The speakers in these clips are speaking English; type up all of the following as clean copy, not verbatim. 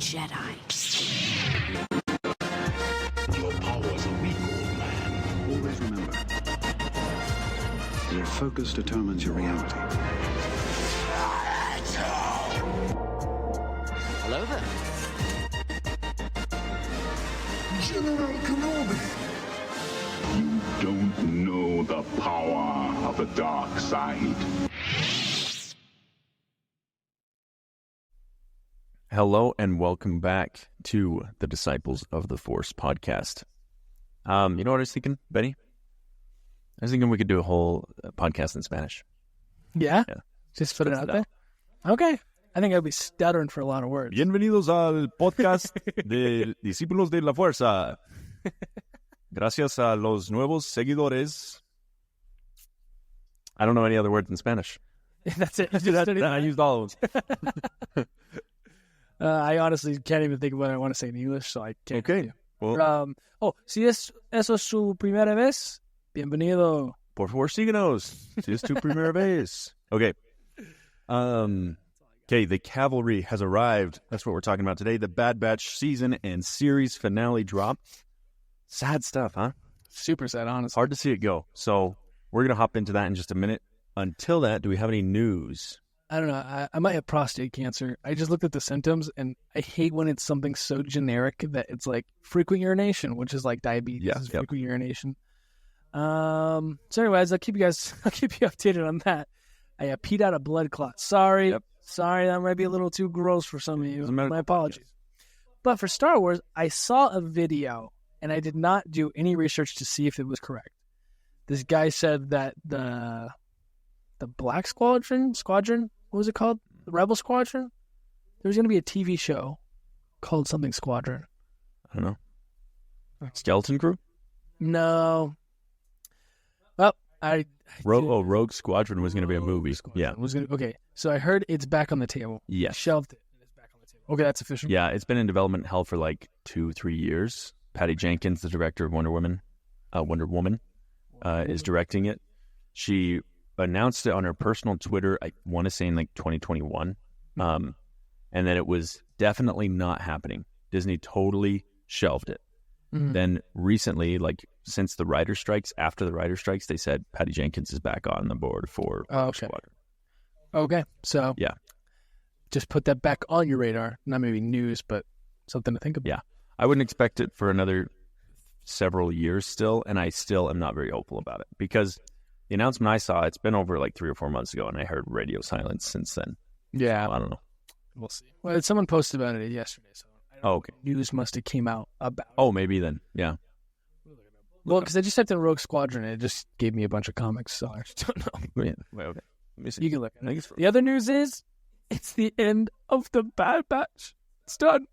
Jedi. Your powers are weak, old man. Always remember, your focus determines your reality. Hello there. General Kenobi! You don't know the power of the dark side. Hello and welcome back to the Disciples of the Force podcast. You know what I was thinking, Benny? I was thinking we could do a whole podcast in Spanish. Yeah? Yeah. Just put it out there? Okay. I think I'd be stuttering for a lot of words. Bienvenidos al podcast de Discípulos de la Fuerza. Gracias a los nuevos seguidores. I don't know any other words in Spanish. That's it. I used all of them. I honestly can't even think of what I want to say in English, so I can't. Okay. Well, si eso es su primera vez, bienvenido. Por favor, síguenos. Si es tu primera vez. Okay. Okay, the Calvary has arrived. That's what we're talking about today. The Bad Batch season and series finale drop. Sad stuff, huh? Super sad, honestly. Hard to see it go. So we're going to hop into that in just a minute. Until that, do we have any news? I don't know. I might have prostate cancer. I just looked at the symptoms, and I hate when it's something so generic that it's like frequent urination, which is like diabetes. Yeah, frequent urination. So anyways, I'll keep you updated on that. I peed out a blood clot. Sorry, that might be a little too gross for some of you. My apologies. But for Star Wars, I saw a video, and I did not do any research to see if it was correct. This guy said that the Black Squadron, what was it called? The Rebel Squadron? There's going to be a TV show called something Squadron. I don't know. Skeleton Crew? No. Well, Rogue Squadron was going to be a movie. Yeah. Okay, so I heard it's back on the table. Yes. Shelved it, and it's back on the table. Okay, that's official. Yeah, it's been in development hell for like 2-3 years. Patty Jenkins, the director of Wonder Woman, is directing it. She announced it on her personal Twitter, I want to say in like 2021, and then it was definitely not happening. Disney totally shelved it. Mm-hmm. Then recently, like since the writer strikes, after the writer strikes, they said Patty Jenkins is back on the board for Squadron. Okay, so yeah, just put that back on your radar. Not maybe news, but something to think about. Yeah, I wouldn't expect it for another several years still, and I still am not very hopeful about it because the announcement I saw, it's been over like 3 or 4 months ago, and I heard radio silence since then. Yeah. So I don't know. We'll see. Well, someone posted about it yesterday, so I don't know. Okay. News must have came out about it. Oh, maybe then. Yeah. Well, because I just typed in Rogue Squadron, and it just gave me a bunch of comics, so I just don't know. Yeah. Wait, okay. Let me see. You can look at it. The other news is, it's the end of the Bad Batch. It's done.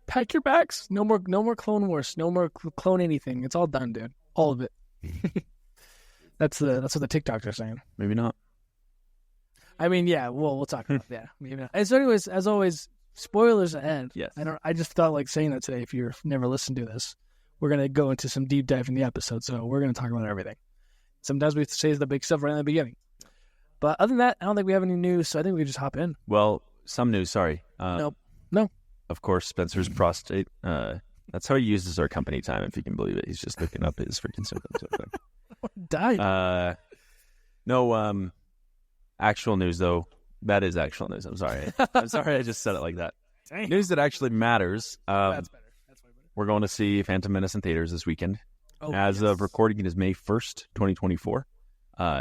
Pack your bags. No more Clone Wars. No more clone anything. It's all done, dude. All of it. That's what the TikToks are saying. Maybe not. I mean, yeah. Well, we'll talk about that. Maybe not. And so, anyways, as always, spoilers ahead. Yes. I just felt like saying that today. If you've never listened to this, we're gonna go into some deep dive in the episode. So we're gonna talk about everything. Sometimes we say the big stuff right in the beginning. But other than that, I don't think we have any news. So I think we can just hop in. Well, some news. Sorry. No. Of course, Spencer's prostate. That's how he uses our company time, if you can believe it. He's just looking up his freaking symptoms. Died. No, actual news, though. That is actual news. I'm sorry. I'm sorry I just said it like that. Dang. News that actually matters. That's better. That's way better. We're going to see Phantom Menace in theaters this weekend. As of recording, it is May 1st, 2024.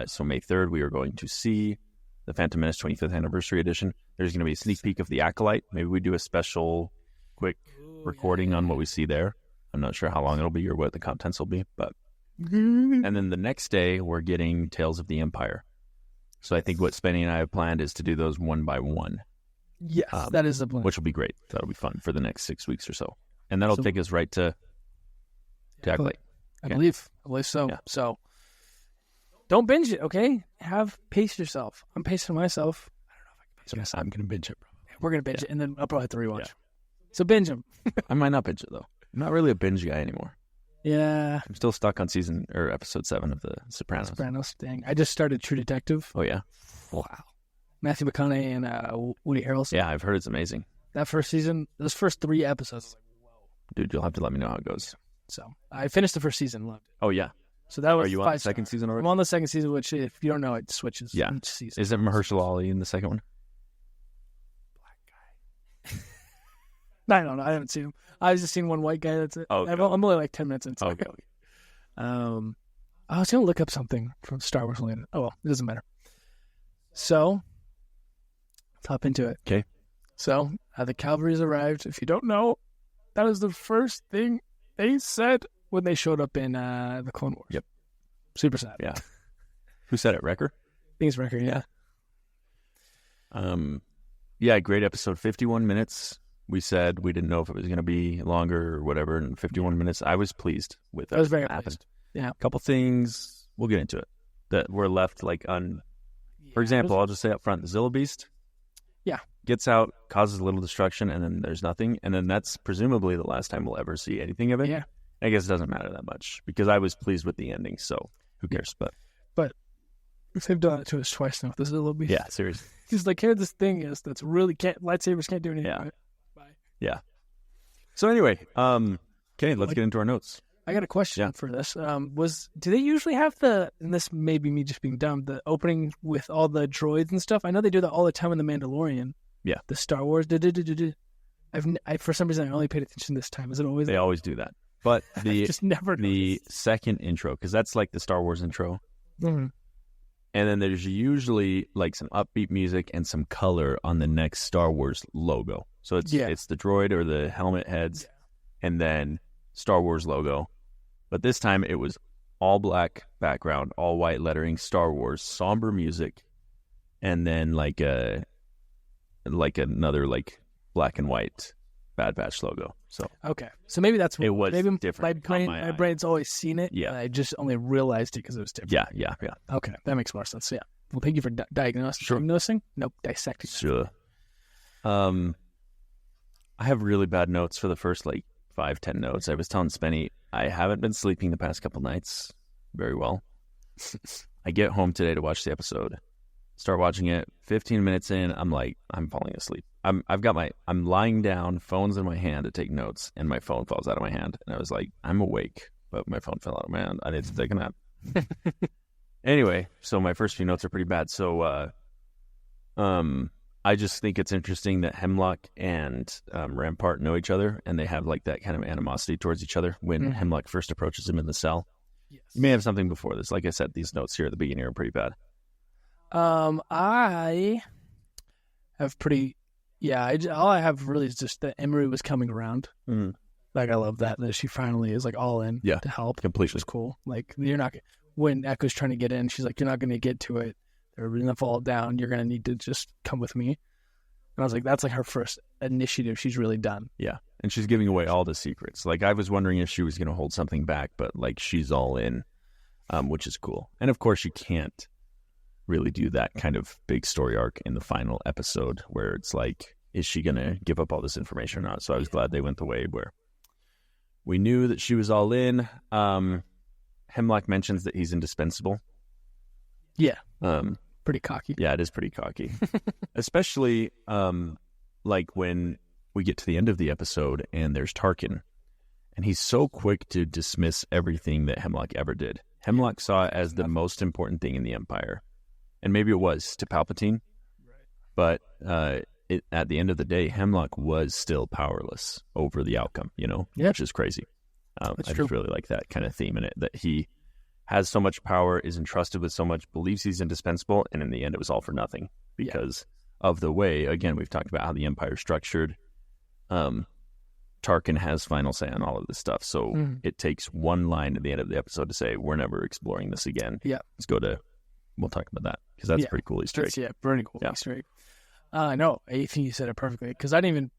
So May 3rd, we are going to see the Phantom Menace 25th Anniversary Edition. There's going to be a sneak peek of The Acolyte. Maybe we do a special quick recording on what we see there. I'm not sure how long it'll be or what the contents will be, but... And then the next day, we're getting Tales of the Empire. So I think what Spenny and I have planned is to do those one by one. Yes, that is the plan. Which will be great. That'll be fun for the next 6 weeks or so. And that'll take us right to Acolyte. I believe so. Yeah. So don't binge it, okay? Pace yourself. I'm pacing myself. I don't know if I can pace myself. I'm going to binge it, bro. We're going to binge it, and then I'll probably have to rewatch. Yeah. So binge them. I might not binge it, though. I'm not really a binge guy anymore. Yeah. I'm still stuck on episode 7 of The Sopranos. Dang. I just started True Detective. Oh, yeah? Wow. Matthew McConaughey and Woody Harrelson. Yeah, I've heard it's amazing. That first season, those first 3 episodes. Dude, you'll have to let me know how it goes. So I finished the first season, loved it. Oh, yeah. So that was Are you 5 on the second season already? I'm on the second season, which if you don't know, it switches each season. Is it Mahershala Ali in the second one? I don't know. I haven't seen him. I've just seen one white guy. That's it. Oh, okay. I'm only like 10 minutes into it. Okay. I was going to look up something from Star Wars later. Oh, well, it doesn't matter. So, let's hop into it. Okay. So, the Calvary Has Arrived. If you don't know, that is the first thing they said when they showed up in the Clone Wars. Yep. Super sad. Yeah. Who said it? Wrecker? I think it's Wrecker, yeah. Yeah, great episode. 51 minutes. We said we didn't know if it was going to be longer or whatever. In 51 minutes, I was pleased with it. I was very pleased. Yeah. A couple things, we'll get into it, that were left like For example, I'll just say up front, the Zillow Beast. Yeah. Gets out, causes a little destruction, and then there's nothing. And then that's presumably the last time we'll ever see anything of it. Yeah. I guess it doesn't matter that much because I was pleased with the ending, so who cares? But they've done it to us twice now. This is a little bit. yeah, seriously. He's like, here, this thing is that's really lightsabers can't do anything. Yeah. Right? Bye. Yeah. So anyway, okay, let's get into our notes. I got a question for this. Do they usually have and this may be me just being dumb, the opening with all the droids and stuff? I know they do that all the time in The Mandalorian. Yeah. The Star Wars. I for some reason, I only paid attention this time. Is it always? They always do that. But just never the noticed. second intro, because that's like the Star Wars intro. Mm-hmm. And then there's usually like some upbeat music and some color on the next Star Wars logo. So it's the droid or the helmet heads and then Star Wars logo. But this time it was all black background, all white lettering, Star Wars, somber music, and then like another like black and white Bad Batch logo. So okay, so maybe that's what it was. Maybe Different. my brain's always seen it. Yeah, and I just only realized it because it was different. Yeah. Okay, that makes more sense. Yeah. Well, thank you for diagnosing. Nope, dissecting. Sure. I have really bad notes for the first like 5-10 notes. I was telling Spenny I haven't been sleeping the past couple nights very well. I get home today to watch the episode. Start watching it. 15 minutes in, I'm like, I'm falling asleep. I'm lying down, phone's in my hand to take notes, and my phone falls out of my hand. And I was like, I'm awake, but my phone fell out of my hand. I need to take a nap. Anyway, so my first few notes are pretty bad. So, I just think it's interesting that Hemlock and Rampart know each other, and they have like that kind of animosity towards each other when Hemlock first approaches him in the cell. Yes. You may have something before this. Like I said, these notes here at the beginning are pretty bad. I have all I have really is just that Emery was coming around. Mm-hmm. Like, I love that she finally is like all in to help. Completely. Which is cool. Like, you're not, when Echo's trying to get in, she's like, you're not going to get to it. They're going to fall down. You're going to need to just come with me. And I was like, that's like her first initiative she's really done. Yeah. And she's giving away all the secrets. Like, I was wondering if she was going to hold something back, but like she's all in, which is cool. And of course you can't really do that kind of big story arc in the final episode where it's like, is she going to give up all this information or not? So I was glad they went the way where we knew that she was all in. Hemlock mentions that he's indispensable. Yeah. Pretty cocky. Yeah, it is pretty cocky. Especially like when we get to the end of the episode and there's Tarkin. And he's so quick to dismiss everything that Hemlock ever did. Hemlock saw it as the most important thing in the Empire. And maybe it was to Palpatine. Right. But at the end of the day, Hemlock was still powerless over the outcome, which is crazy. I just really like that kind of theme in it, that he has so much power, is entrusted with so much, believes he's indispensable, and in the end it was all for nothing because of the way, again, we've talked about how the Empire is structured. Tarkin has final say on all of this stuff, so it takes one line at the end of the episode to say, we're never exploring this again. Yeah. We'll talk about that, because that's pretty cool Easter egg. Yeah, pretty cool Easter egg. No, I think you said it perfectly, because I didn't even,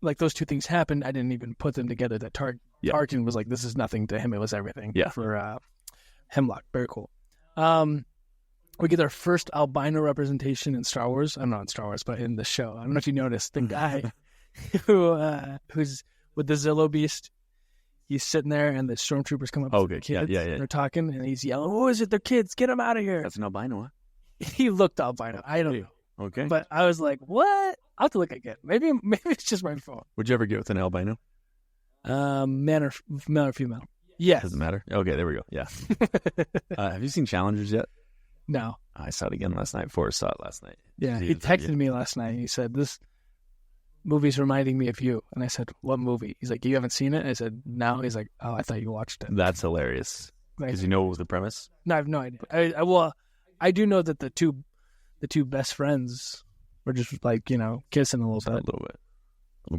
like, those two things happened, I didn't even put them together, that Tarkin was like, this is nothing to him, it was everything for Hemlock. Very cool. We get our first albino representation in Star Wars. I'm not in Star Wars, but in the show. I don't know if you noticed, the guy who's with the Zillow Beast, he's sitting there, and the stormtroopers come up to the kids, and they're talking, and he's yelling, "Who is it? They're kids! Get them out of here!" That's an albino, huh? He looked albino. I don't know. Okay. But I was like, what? I'll have to look again. Maybe it's just my phone. Would you ever get with an albino? Male or female? Yes. Doesn't matter. Okay, there we go. Yeah. Have you seen Challengers yet? No. I saw it again last night. Forrest saw it last night. Yeah, he texted me last night. He said, this movie's reminding me of you. And I said, what movie? He's like, you haven't seen it? I said, no. He's like, oh, I thought you watched it. That's hilarious. Because you know the premise? No, I have no idea. I do know that the two best friends were just like, kissing a little bit. A little bit.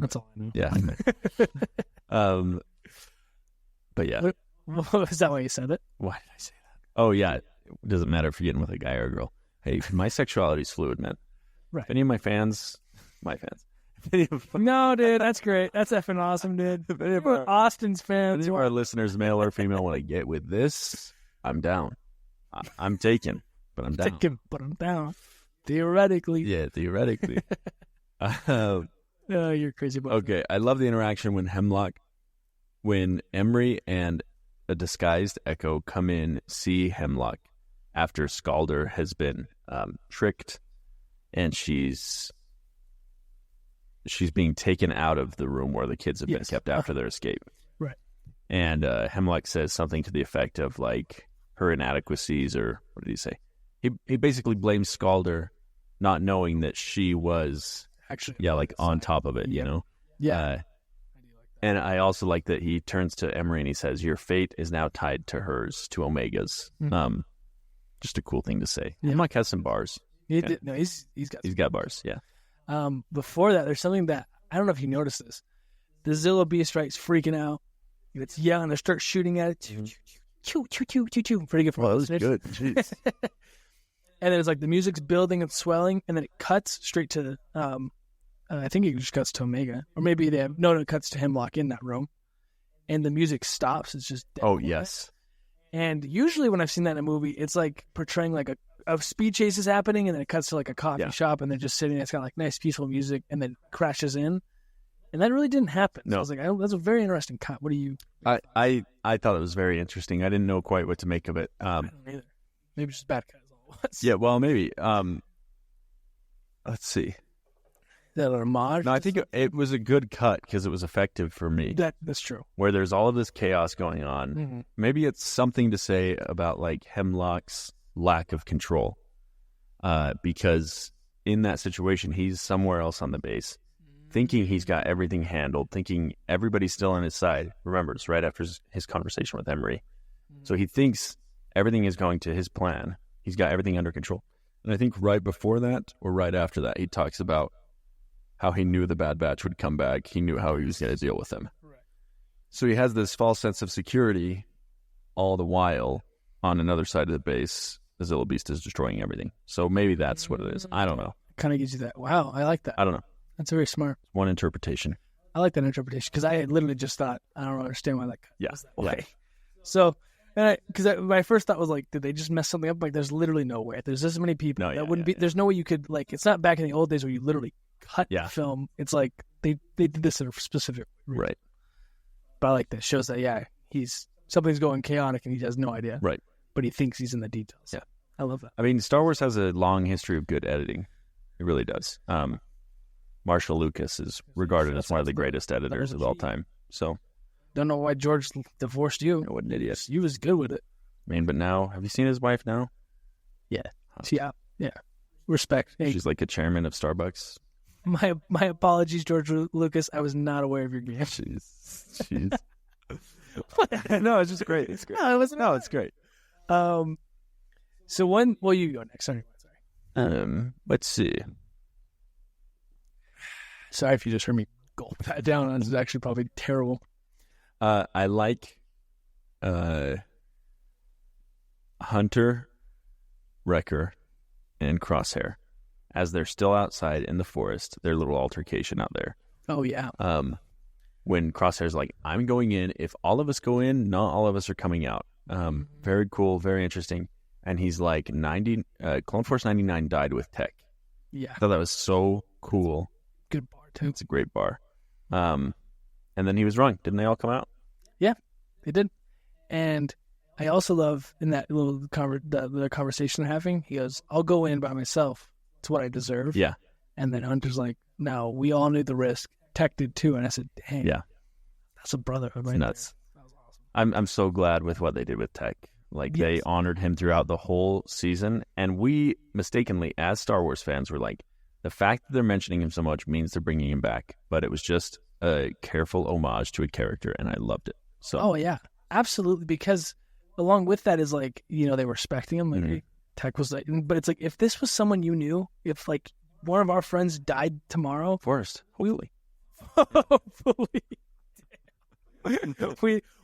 That's all I know. Yeah. But yeah. Is that why you said it? Why did I say that? Oh, yeah. It doesn't matter if you're getting with a guy or a girl. Hey, my sexuality is fluid, man. Right. If any of my fans. No, dude, that's great. That's effing awesome, dude. If any of our, Austin's fans. any of our listeners, male or female, want to get with this, I'm down. I'm taken, but I'm down. Taken, but I'm down. Theoretically. Yeah, theoretically. Oh, you're crazy about Okay, I love the interaction when Emery and a disguised Echo come in, see Hemlock after Scalder has been tricked, and she's being taken out of the room where the kids have been kept after their escape. Right. And Hemlock says something to the effect of like her inadequacies, or what did he say? He basically blames Scalder, not knowing that she was actually on top of it, you know? Yeah. And I also like that he turns to Emery and he says, your fate is now tied to hers, to Omega's. Mm-hmm. Just a cool thing to say. Yeah. Hemlock has some bars. He's got bars, yeah. Before that, there's something that, I don't know if you noticed this. The Zilla Beast strikes freaking out. It's yelling, they start shooting at it. Choo, choo, choo, choo, choo. Pretty good for that was good. Jeez. And then it's like the music's building and swelling, and then it cuts straight to I think it just cuts to Omega. Or maybe it cuts to Hemlock in that room. And the music stops. It's just dead. Oh, yes. And usually when I've seen that in a movie, it's like portraying like a speed chase is happening, and then it cuts to like a coffee shop, and they're just sitting there. It's got like nice, peaceful music, and then crashes in. And that really didn't happen. No. So I was like, that's a very interesting cut. What do you... I thought it was very interesting. I didn't know quite what to make of it. I don't either. Maybe it's just bad cut is all it was. Yeah, well, maybe. Let's see. Is that an homage? No, I think it was a good cut because it was effective for me. That's true. Where there's all of this chaos going on. Mm-hmm. Maybe it's something to say about like Hemlock's lack of control. Because in that situation, he's somewhere else on the base, thinking he's got everything handled, thinking everybody's still on his side. Remember, it's right after his conversation with Emery. So he thinks everything is going to his plan. He's got everything under control. And I think right before that or right after that, he talks about how he knew the Bad Batch would come back. He knew how he was going to deal with them. Right. So he has this false sense of security all the while on another side of the base. The Zilla Beast is destroying everything. So maybe that's what it is. I don't know. Kind of gives you that. Wow, I like that. I don't know. That's very smart. One interpretation. I like that interpretation because I literally just thought, I don't understand why that cut was that way. Yeah. So, my first thought was like, did they just mess something up? Like, there's literally no way. There's this many people. There's no way you could, like, it's not back in the old days where you literally cut the film. It's like they did this in a specific reason. Right. But I like that. Shows that, something's going chaotic and he has no idea. Right. But he thinks he's in the details. Yeah. I love that. I mean, Star Wars has a long history of good editing. It really does. Marshall Lucas is regarded as one of the greatest editors of all time. So, don't know why George divorced you. What an idiot. You was good with it. I mean, but now, have you seen his wife now? Yeah. Yeah. Respect. Hey, she's like a chairman of Starbucks. My apologies, George Lucas. I was not aware of your game. Jeez. No, it's just great. It's great. No, it wasn't. No, it's great. So you go next. Sorry. Let's see. Sorry if you just heard me gulp that down. It's actually probably terrible. I like Hunter, Wrecker, and Crosshair as they're still outside in the forest. Their little altercation out there. Oh yeah. When Crosshair's like, I'm going in. If all of us go in, not all of us are coming out. Very cool, very interesting. And he's like, Clone Force 99 died with tech. Yeah. I thought that was so cool. Good bar, too. It's a great bar. And then he was wrong. Didn't they all come out? Yeah, they did. And I also love in that little the conversation they're having, he goes, I'll go in by myself it's what I deserve. Yeah. And then Hunter's like, no, we all knew the risk. Tech did too. And I said, dang. Yeah. That's a brotherhood right nuts. there. That was awesome. I'm so glad with what they did with Tech. Like, they honored him throughout the whole season. And we mistakenly, as Star Wars fans, were like, the fact that they're mentioning him so much means they're bringing him back. But it was just a careful homage to a character, and I loved it. So. Oh, yeah. Absolutely. Because along with that is like, they were respecting him. Like, Tech was like, but it's like, if this was someone you knew, if like one of our friends died tomorrow. Forrest, hopefully.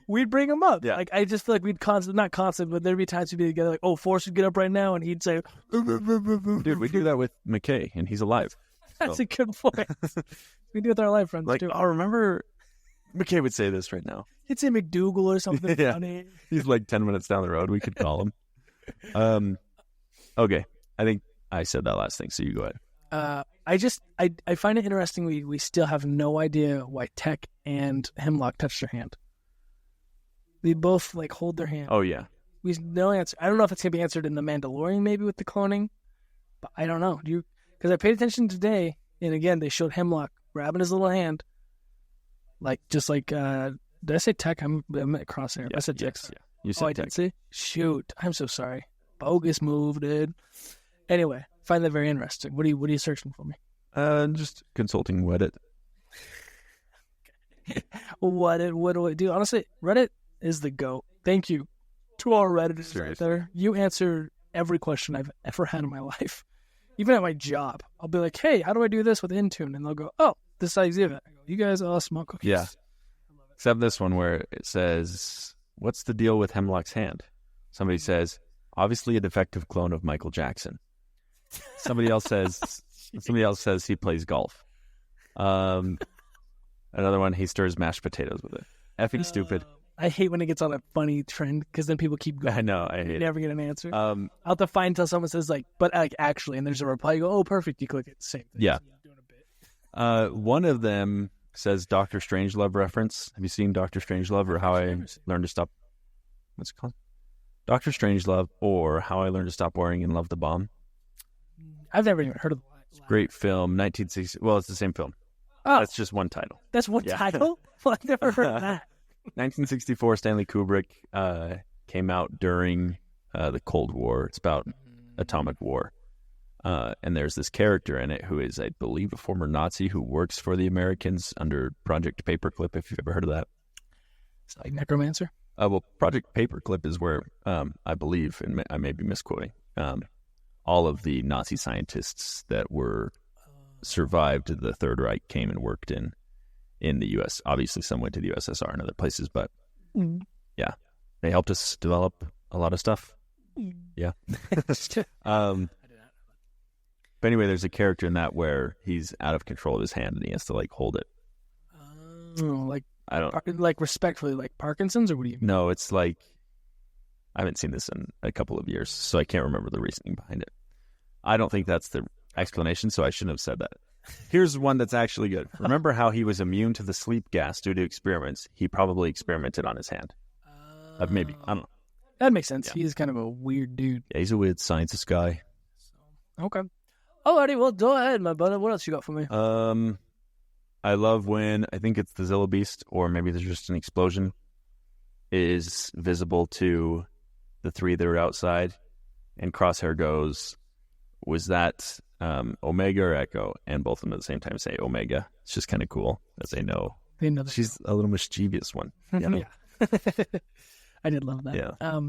We'd bring him up. Yeah. Like, I just feel like we'd not constant, but there'd be times we'd be together like, oh, Forrest would get up right now, and he'd say, dude, we do that with McKay, and he's alive. That's a good point. We do it with our live friends, like, too. I remember McKay would say this right now. He'd say McDougal or something funny. He's like 10 minutes down the road. We could call him. Okay. I think I said that last thing, so you go ahead. I find it interesting we still have no idea why Tech and Hemlock touched their hand. They both like hold their hand. Oh, yeah. We have no answer. I don't know if it's going to be answered in The Mandalorian maybe with the cloning, but I don't know. Because I paid attention today, and again, they showed Hemlock grabbing his little hand. Like, just like, did I say Tech? I'm at Crosshair. Yeah, I said Tech. Yeah. You said I Tech. did say? Shoot. I'm so sorry. Bogus move, dude. Anyway, find that very interesting. What are you searching for me? Just consulting Reddit. What do I do? Honestly, Reddit is the GOAT. Thank you to our Redditors out there. You answer every question I've ever had in my life. Even at my job, I'll be like, hey, how do I do this with Intune? And they'll go, oh, this is how you do it. I go, you guys all smoke cookies. Yeah. Except this one where it says, what's the deal with Hemlock's hand? Somebody says, obviously a defective clone of Michael Jackson. Somebody else says he plays golf. Another one, he stirs mashed potatoes with it. Effing stupid. I hate when it gets on a funny trend because then people keep going. I know. I hate you it. never get an answer. I'll have to find until someone says like, but like actually, and there's a reply. You go, oh, perfect. You click it. Same thing. Yeah. Doing a bit. One of them says Dr. Strangelove reference. Have you seen Dr. Strangelove or How I Learned to Stop? What's it called? Dr. Strangelove or How I Learned to Stop Worrying and Love the Bomb. I've never even heard of it. Great film, 1960. Well, it's the same film. Oh, that's just one title. That's one title? Well, I've never heard of that. 1964, Stanley Kubrick came out during the Cold War. It's about atomic war. And there's this character in it who is, I believe, a former Nazi who works for the Americans under Project Paperclip, if you've ever heard of that. It's like Necromancer? Well, Project Paperclip is where, I believe, and I may be misquoting, all of the Nazi scientists that were survived the Third Reich came and worked in the U.S. Obviously, some went to the USSR and other places, but yeah, they helped us develop a lot of stuff. Yeah. But anyway, there's a character in that where he's out of control of his hand and he has to like hold it. Like respectfully, like Parkinson's, or what do you mean? No, it's like, I haven't seen this in a couple of years, so I can't remember the reasoning behind it. I don't think that's the explanation, so I shouldn't have said that. Here's one that's actually good. Remember how he was immune to the sleep gas due to experiments? He probably experimented on his hand. Maybe. I don't know. That makes sense. Yeah. He's kind of a weird dude. Yeah, he's a weird scientist guy. Okay. Alrighty, well, go ahead, my brother. What else you got for me? I love when, I think it's the Zilla Beast, or maybe there's just an explosion, is visible to the three that are outside, and Crosshair goes, was that Omega or Echo? And both of them at the same time say Omega. It's just kind of cool that they know. They know she's a little mischievous one. Yeah. I did love that. Yeah.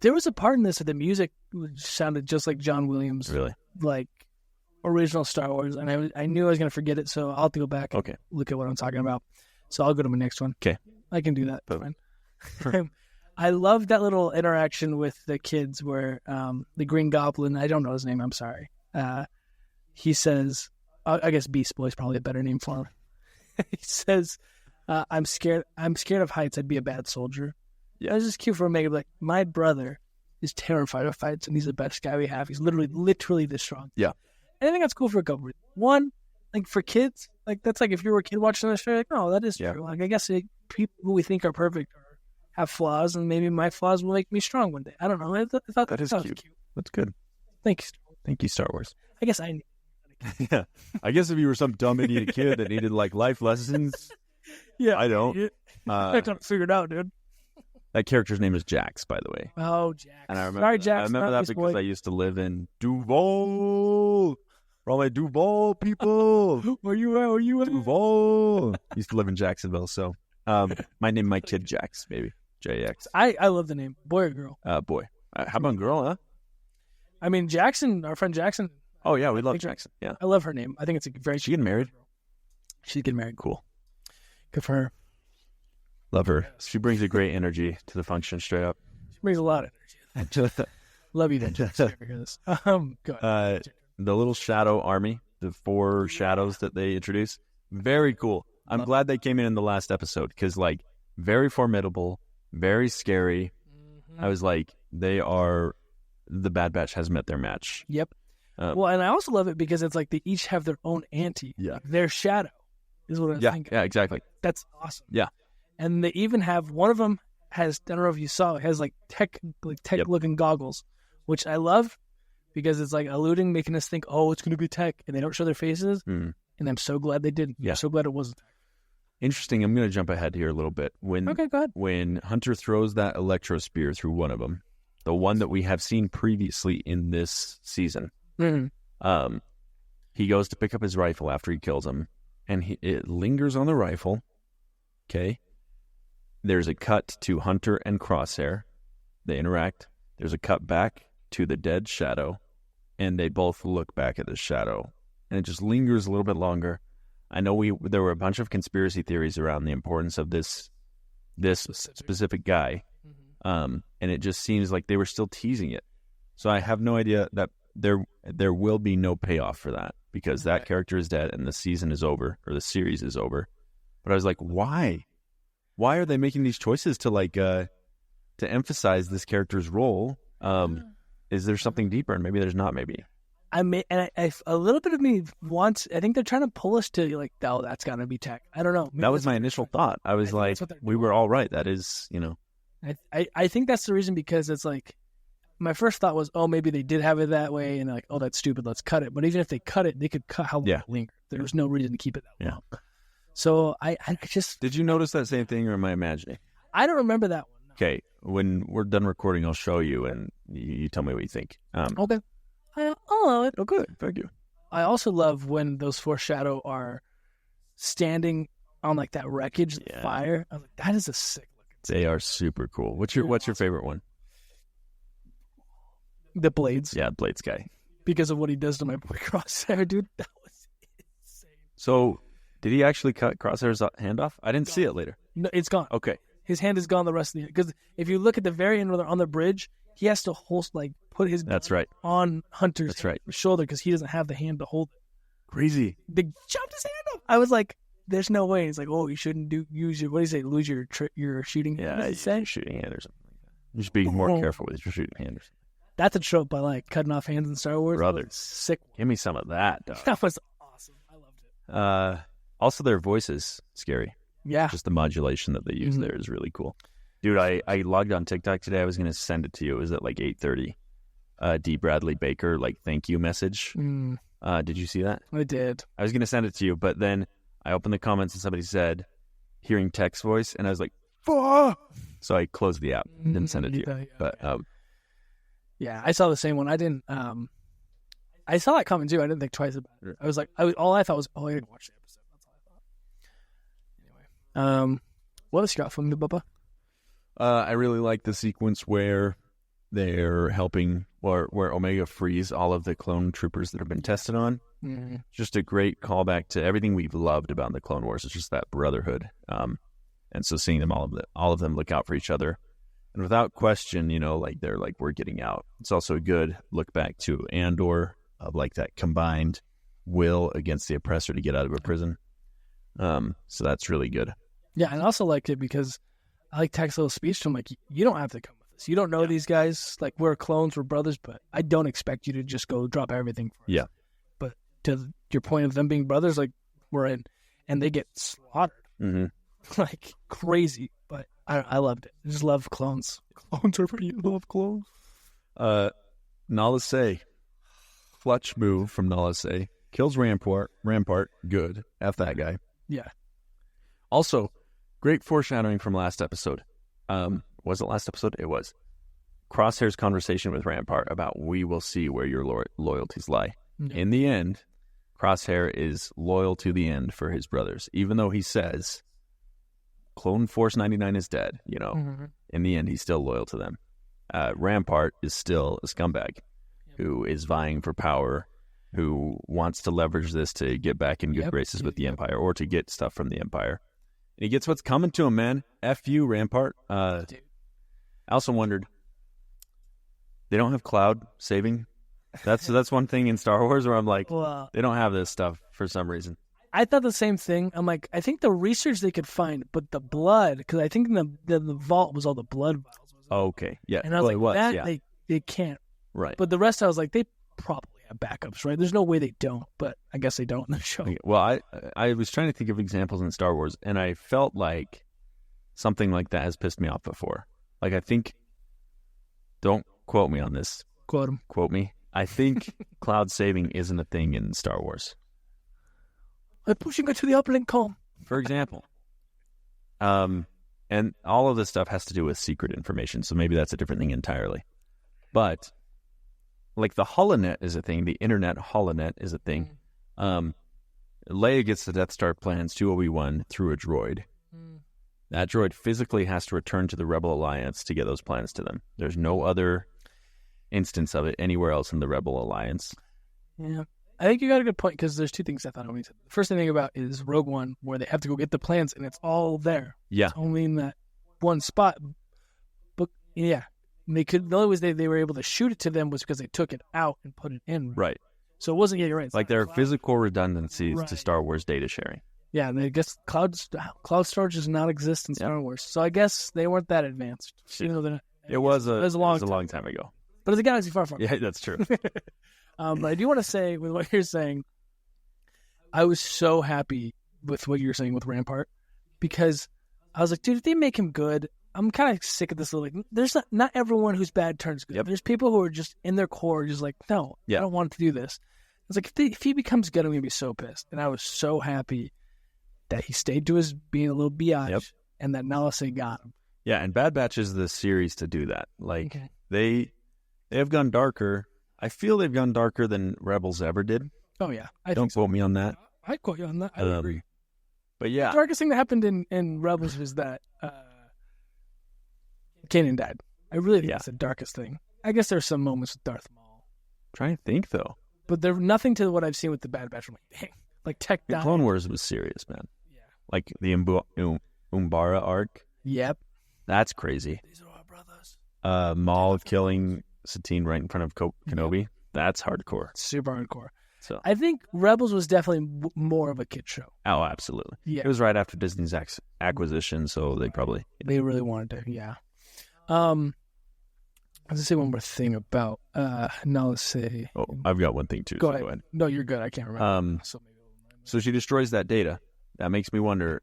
There was a part in this that the music sounded just like John Williams. Really? Like original Star Wars. And I knew I was going to forget it, so I'll have to go back and Okay. look at what I'm talking about. So I'll go to my next one. Okay. I can do that. Fine. I love that little interaction with the kids where the Green Goblin, I don't know his name, I'm sorry. He says, I guess Beast Boy is probably a better name for him. He says, I'm scared of heights. I'd be a bad soldier. Yeah, it's just cute for Omega. Like, my brother is terrified of heights, and he's the best guy we have. He's literally this strong. Yeah. And I think that's cool for a couple reasons. One, like for kids, like that's like if you were a kid watching this show, like, oh, that is true. Like I guess people who we think are perfect or have flaws, and maybe my flaws will make me strong one day. I don't know. I thought that is cute. was cute. That's good. Thanks. Thank you, Star Wars. I guess I Yeah. I guess if you were some dumb idiot kid that needed like life lessons, Yeah, I don't. I can't figure it out, dude. That character's name is Jax, by the way. Oh, Jax. And I remember, Sorry, Jax. I remember that because I used to live in Duval. For all my Duval people. Where you at? Where you at? Duval. Used to live in Jacksonville, so might name my kid Jax, maybe. JX. I love the name. Boy or girl? Boy. How about girl, huh? I mean, Jackson, our friend Jackson. Oh, yeah, we love Jackson. Yeah. I love her name. I think it's a very... She getting married? She's getting married. Cool. Good for her. Love her. She brings a great energy to the function, straight up. She brings a lot of energy. Love you then, Jackson. Hear this. Go ahead. The little shadow army, the 4 shadows that they introduced, very cool. I'm glad they came in the last episode because, like, very formidable, very scary. I was like, they are... The Bad Batch has met their match. Yep. Well, and I also love it because it's like they each have their own ante. Yeah. Like their shadow is what I think. Yeah, exactly. That's awesome. Yeah. And they even have, one of them has, I don't know if you saw, it has like tech looking goggles, which I love because it's like alluding, making us think, oh, it's going to be tech, and they don't show their faces. And I'm so glad they didn't. Yeah. I'm so glad it wasn't tech. Interesting. I'm going to jump ahead here a little bit. Okay, go ahead. When Hunter throws that electro spear through one of them, the one that we have seen previously in this season, he goes to pick up his rifle after he kills him, and it lingers on the rifle. Okay. There's a cut to Hunter and Crosshair. They interact. There's a cut back to the dead shadow, and they both look back at the shadow, and it just lingers a little bit longer. I know there were a bunch of conspiracy theories around the importance of this specific guy. And it just seems like they were still teasing it. So I have no idea that there will be no payoff for that because that character is dead and the season is over or the series is over. But I was like, why? Why are they making these choices to emphasize this character's role? Is there something deeper? And maybe there's not. Maybe I a little bit of me wants. I think they're trying to pull us to like, oh, that's gotta be tech. I don't know. Maybe that was my initial thought. I was like, we were all right. That is, I think that's the reason because it's like my first thought was, oh, maybe they did have it that way, and like, oh, that's stupid. Let's cut it. But even if they cut it, they could cut how long it lingered. There was no reason to keep it that long. So I just did you notice that same thing, or am I imagining? I don't remember that one. No. Okay, when we're done recording, I'll show you, and you tell me what you think. Okay, I'll allow it. Oh, good. Thank you. I also love when those foreshadow are standing on like that wreckage, fire. I was like, that is a sick looking. They are super cool. What's your favorite one? The Blades. Yeah, Blades guy. Because of what he does to my boy Crosshair, dude. That was insane. So, did he actually cut Crosshair's hand off? I didn't see it later. No, it's gone. Okay. His hand is gone the rest of the because if you look at the very end where they're on the bridge, he has to put his gun on Hunter's shoulder because he doesn't have the hand to hold it. Crazy. They chopped his hand off. I was like, "There's no way." He's like, "Oh, you shouldn't use your what do you say? Lose your shooting hand." Yeah, shooting hand or something like that. You should be more careful with your shooting hand or something. That's a trope I like. Cutting off hands in Star Wars. Brother, sick. Give me some of that, dog. That was awesome. I loved it. Also, their voice is scary. Yeah. Just the modulation that they use there is really cool. Dude, I logged on TikTok today. I was going to send it to you. It was at like 8:30. D. Bradley Baker, thank you message. Did you see that? I did. I was going to send it to you, but then I opened the comments and somebody said, hearing text voice, and I was like, fuck! So I closed the app. Didn't send it to you. But yeah, I saw the same one. I didn't. I saw that comment too. I didn't think twice about it. I was like, all I thought was, oh, I didn't watch the episode. That's all I thought. Anyway, what else you got from the Bubba? I really like the sequence where they're helping, where Omega frees all of the clone troopers that have been tested on. Mm-hmm. Just a great callback to everything we've loved about the Clone Wars. It's just that brotherhood. And so seeing them, all of them look out for each other. And without question, they're like, we're getting out. It's also a good look back to Andor of that combined will against the oppressor to get out of a prison. So that's really good. Yeah, and I also liked it because I like Tech's little speech to him, you don't have to come with us. You don't know these guys. We're clones, we're brothers, but I don't expect you to just go drop everything for us. Yeah. But to your point of them being brothers, we're in, and they get slaughtered. Mm-hmm. Crazy. But I loved it. I just love clones. Clones are pretty. Love clones. Nala Se. Clutch move from Nala Se. kills Rampart. Good. F that guy. Yeah. Also, great foreshadowing from last episode. Was it last episode? It was. Crosshair's conversation with Rampart about we will see where your loyalties lie. Yeah. In the end, Crosshair is loyal to the end for his brothers, even though he says Clone Force 99 is dead. In the end, he's still loyal to them. Rampart is still a scumbag who is vying for power, who wants to leverage this to get back in good graces with the Empire or to get stuff from the Empire. And he gets what's coming to him, man. F you, Rampart. I also wondered, they don't have cloud saving. That's one thing in Star Wars where I'm like, they don't have this stuff for some reason. I thought the same thing. I'm like, I think the research they could find, but the blood, because I think the vault was all the blood vials. Okay, yeah. And I was they can't. Right. But the rest, I was like, they probably have backups, right? There's no way they don't, but I guess they don't in the show. Well, I was trying to think of examples in Star Wars, and I felt like something like that has pissed me off before. Like, I think, don't quote me on this. Quote him. Quote me. I think cloud saving isn't a thing in Star Wars. I'm pushing it to the uplink column. For example. And all of this stuff has to do with secret information, so maybe that's a different thing entirely. But, like, the holonet is a thing. The internet holonet is a thing. Leia gets the Death Star plans to Obi-Wan through a droid. That droid physically has to return to the Rebel Alliance to get those plans to them. There's no other instance of it anywhere else in the Rebel Alliance. Yeah. I think you got a good point, because there's two things I thought of when you said. The first thing I think about is Rogue One, where they have to go get the plans, and it's all there. Yeah. It's only in that one spot. But, yeah. The only way they were able to shoot it to them was because they took it out and put it in. Right. So it wasn't, you're right. Like, there are physical redundancies to Star Wars data sharing. Yeah, and I guess cloud storage does not exist in Star Wars. So I guess they weren't that advanced. Even though it was a long time ago. But it's a galaxy far from. Yeah, that's true. But I do want to say, with what you're saying, I was so happy with what you were saying with Rampart, because I was like, dude, if they make him good, I'm kind of sick of this. Like, there's not everyone who's bad turns good. Yep. There's people who are just in their core, just like, no, I don't want to do this. It's like, if he becomes good, I'm going to be so pissed. And I was so happy that he stayed to his being a little biatch, and that Nala Se got him. Yeah, and Bad Batch is the series to do that. Like, they have gone darker. I feel they've gone darker than Rebels ever did. Oh, yeah. Don't quote me on that. I quote you on that. I agree. But yeah. The darkest thing that happened in Rebels was that Kanan died. I really think that's the darkest thing. I guess there's some moments with Darth Maul. I'm trying to think, though. But there's nothing to what I've seen with the Bad Batch. I'm like, dang. Like, Tech died. Clone Wars was serious, man. Yeah. Like, the Umbara arc. Yep. That's crazy. These are our brothers. Maul killing Satine right in front of Kenobi. That's hardcore. Super hardcore. So I think Rebels was definitely more of a kid show. Oh, absolutely. Yeah. It was right after Disney's acquisition, so they probably... They really wanted to, yeah. I was going to say one more thing about Nala Se. Oh, I've got one thing, too. Go ahead. No, you're good. I can't remember. So she destroys that data. That makes me wonder,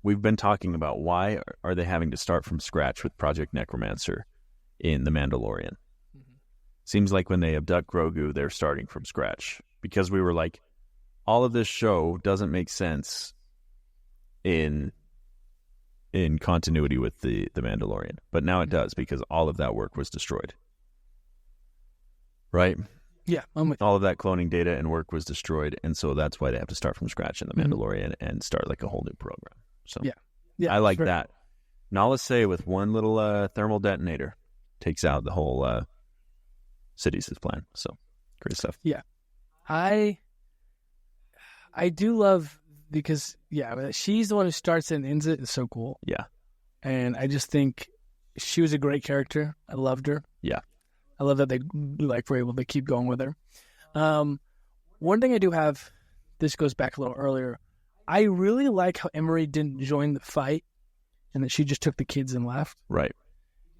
we've been talking about why are they having to start from scratch with Project Necromancer in The Mandalorian? Mm-hmm. Seems like when they abduct Grogu, they're starting from scratch. Because we were like, all of this show doesn't make sense in continuity with the Mandalorian. But now it does, because all of that work was destroyed. Right? Yeah. All of that cloning data and work was destroyed, and so that's why they have to start from scratch in The Mandalorian and start like a whole new program. So yeah, I like that. Nala Se with one little thermal detonator takes out the whole Siddi's plan. So great stuff. Yeah. I do love, because she's the one who starts it and ends it. It's so cool. Yeah. And I just think she was a great character. I loved her. Yeah. I love that they were able to keep going with her. One thing I do have, this goes back a little earlier. I really like how Emery didn't join the fight and that she just took the kids and left. Right.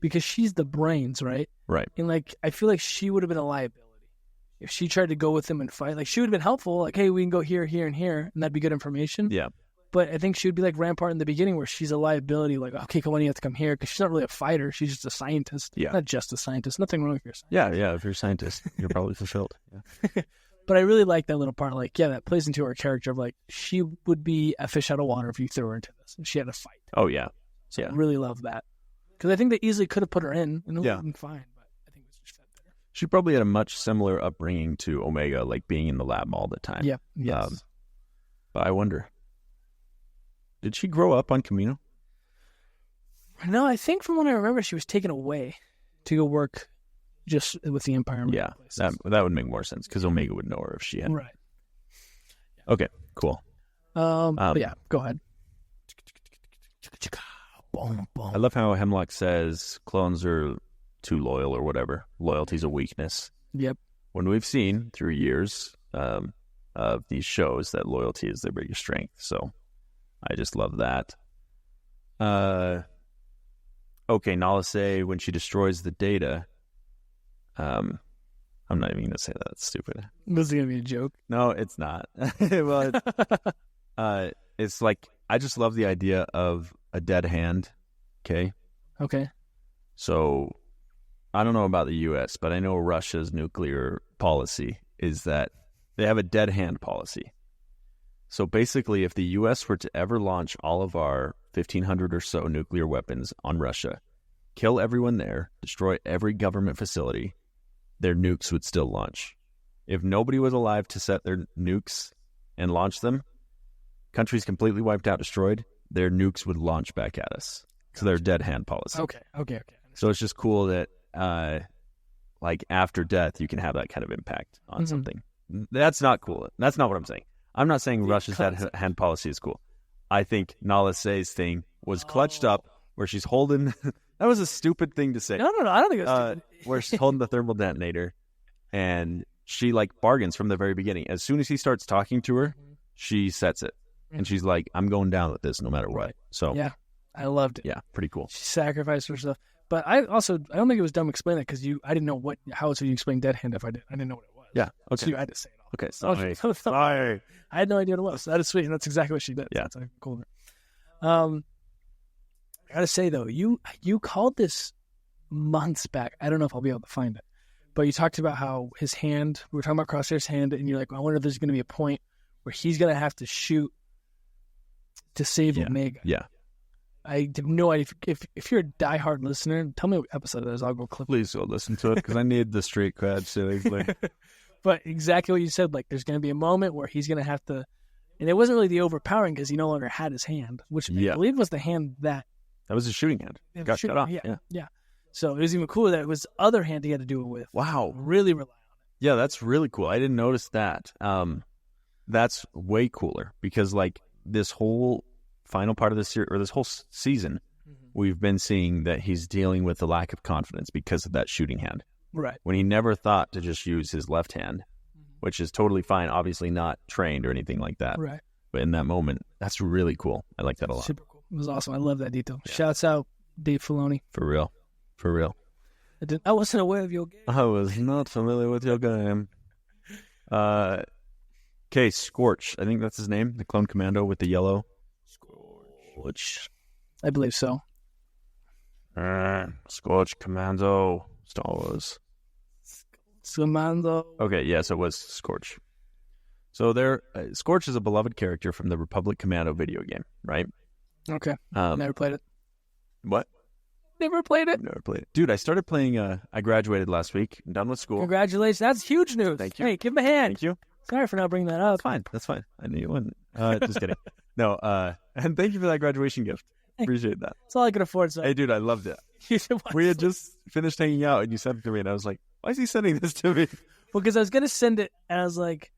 Because she's the brains, right? Right. And I feel like she would have been a liability if she tried to go with them and fight. Like, she would have been helpful. Like, hey, we can go here, here, and here, and that'd be good information. Yeah. But I think she would be like Rampart in the beginning, where she's a liability. Like, okay, come on, you have to come here, because she's not really a fighter. She's just a scientist. Yeah. Not just a scientist. Nothing wrong with your scientist. Yeah. If you're a scientist, you're probably fulfilled. Yeah. But I really like that little part. Like, yeah, that plays into her character of like, she would be a fish out of water if you threw her into this. And she had to fight. Oh, yeah. So Yeah. I really love that. Because I think they easily could have put her in and it would have been fine. But I think it was just better. She probably had a much similar upbringing to Omega, like being in the lab all the time. Yeah. Yes. But I wonder, did she grow up on Camino? No, I think from what I remember, she was taken away to go work just with the Empire. Yeah, that would make more sense because Omega would know her if she had. Right. Okay, cool. But yeah, go ahead. I love how Hemlock says clones are too loyal or whatever. Loyalty's a weakness. Yep. When we've seen through years of these shows that loyalty is their biggest strength. So I just love that. Okay, Nala say when she destroys the data. I'm not even gonna say that. It's stupid. This is gonna be a joke. No, it's not. Well, it's like I just love the idea of a dead hand. Okay. Okay. So I don't know about the U.S., but I know Russia's nuclear policy is that they have a dead hand policy. So basically, if the U.S. were to ever launch all of our 1,500 or so nuclear weapons on Russia, kill everyone there, destroy every government facility, their nukes would still launch. If nobody was alive to set their nukes and launch them, countries completely wiped out, destroyed, their nukes would launch back at us. So they're dead hand policy. Okay. So it's just cool that, like after death, you can have that kind of impact on something. That's not cool. That's not what I'm saying. I'm not saying Russia's dead hand policy is cool. I think Nala Say's thing was clutched up where she's holding. That was a stupid thing to say. No. I don't think it was stupid. Where she's holding the thermal detonator, and she like bargains from the very beginning. As soon as he starts talking to her, she sets it, and she's like, "I'm going down with this, no matter what." So yeah, I loved it. Yeah, pretty cool. She sacrificed herself, but I don't think it was dumb explaining it because I didn't know how else would you explain dead hand if I didn't know what it was. Yeah, okay. So you had to say it all. Okay, sorry. Sorry. I had no idea what it was. That is sweet, and that's exactly what she did. Yeah, that's cool. I gotta say though, you called this months back. I don't know if I'll be able to find it, but you talked about how his hand. We were talking about Crosshair's hand, and you're like, I wonder if there's going to be a point where he's going to have to shoot to save Omega. Yeah. I have no idea. If you're a diehard listener, tell me what episode it is. I'll go clip. Please go listen to it because I need the street cred seriously. But exactly what you said. Like, there's going to be a moment where he's going to have to, and it wasn't really the overpowering because he no longer had his hand, which I believe was the hand that was his shooting hand. Got cut off. Yeah. So it was even cooler that it was the other hand he had to do it with. Wow. Really rely on it. Yeah, that's really cool. I didn't notice that. That's way cooler because like this whole final part of this year or this whole season, we've been seeing that he's dealing with the lack of confidence because of that shooting hand. Right. When he never thought to just use his left hand, which is totally fine, obviously not trained or anything like that. Right. But in that moment, that's really cool. I like that a lot. Super cool. It was awesome. I love that detail. Yeah. Shouts out Dave Filoni. For real. I wasn't aware of your game. I was not familiar with your game. Okay, Scorch. I think that's his name. The clone commando with the yellow. Scorch. I believe so. Scorch Commando. Star Wars. Commando. Okay, yes, it was Scorch. So Scorch is a beloved character from the Republic Commando video game, right? Okay. Never played it. What? Never played it. Never played it. Dude, I started playing, I graduated last week. I'm done with school. Congratulations. That's huge news. Thank you. Hey, give him a hand. Thank you. Sorry for not bringing that up. That's fine. I knew you wouldn't. Just kidding. No, and thank you for that graduation gift. Appreciate that. That's all I could afford. So. Hey, dude, I loved it. We had just finished hanging out, and you sent it to me, and I was like, why is he sending this to me? Well, because I was going to send it, and I was like,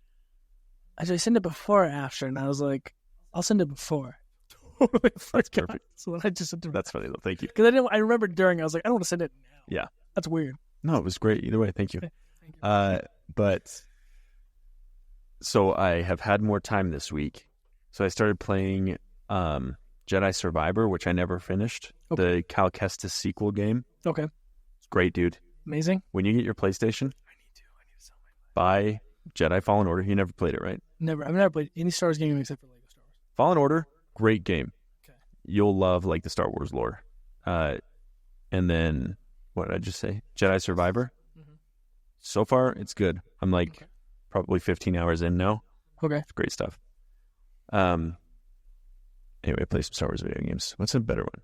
should I send it before or after? And I was like, I'll send it before. Totally. That's perfect. So then I just sent it. That's funny, though. Thank you. Because I remember during, I was like, I don't want to send it now. Yeah. That's weird. No, it was great. Either way, thank you. Okay. Thank you. But so I have had more time this week. So I started playing Jedi Survivor, which I never finished. Okay. The Cal Kestis sequel game. Okay. It's great, dude. Amazing. When you get your PlayStation, I need to sell my buy Jedi Fallen Order. You never played it, right? Never. I've never played any Star Wars game except for Lego Star Wars. Fallen Order, great game. Okay. You'll love like the Star Wars lore. And then what did I just say? Jedi Survivor. So far, it's good. I'm like probably 15 hours in now. Okay. It's great stuff. Anyway, play some Star Wars video games. What's a better one?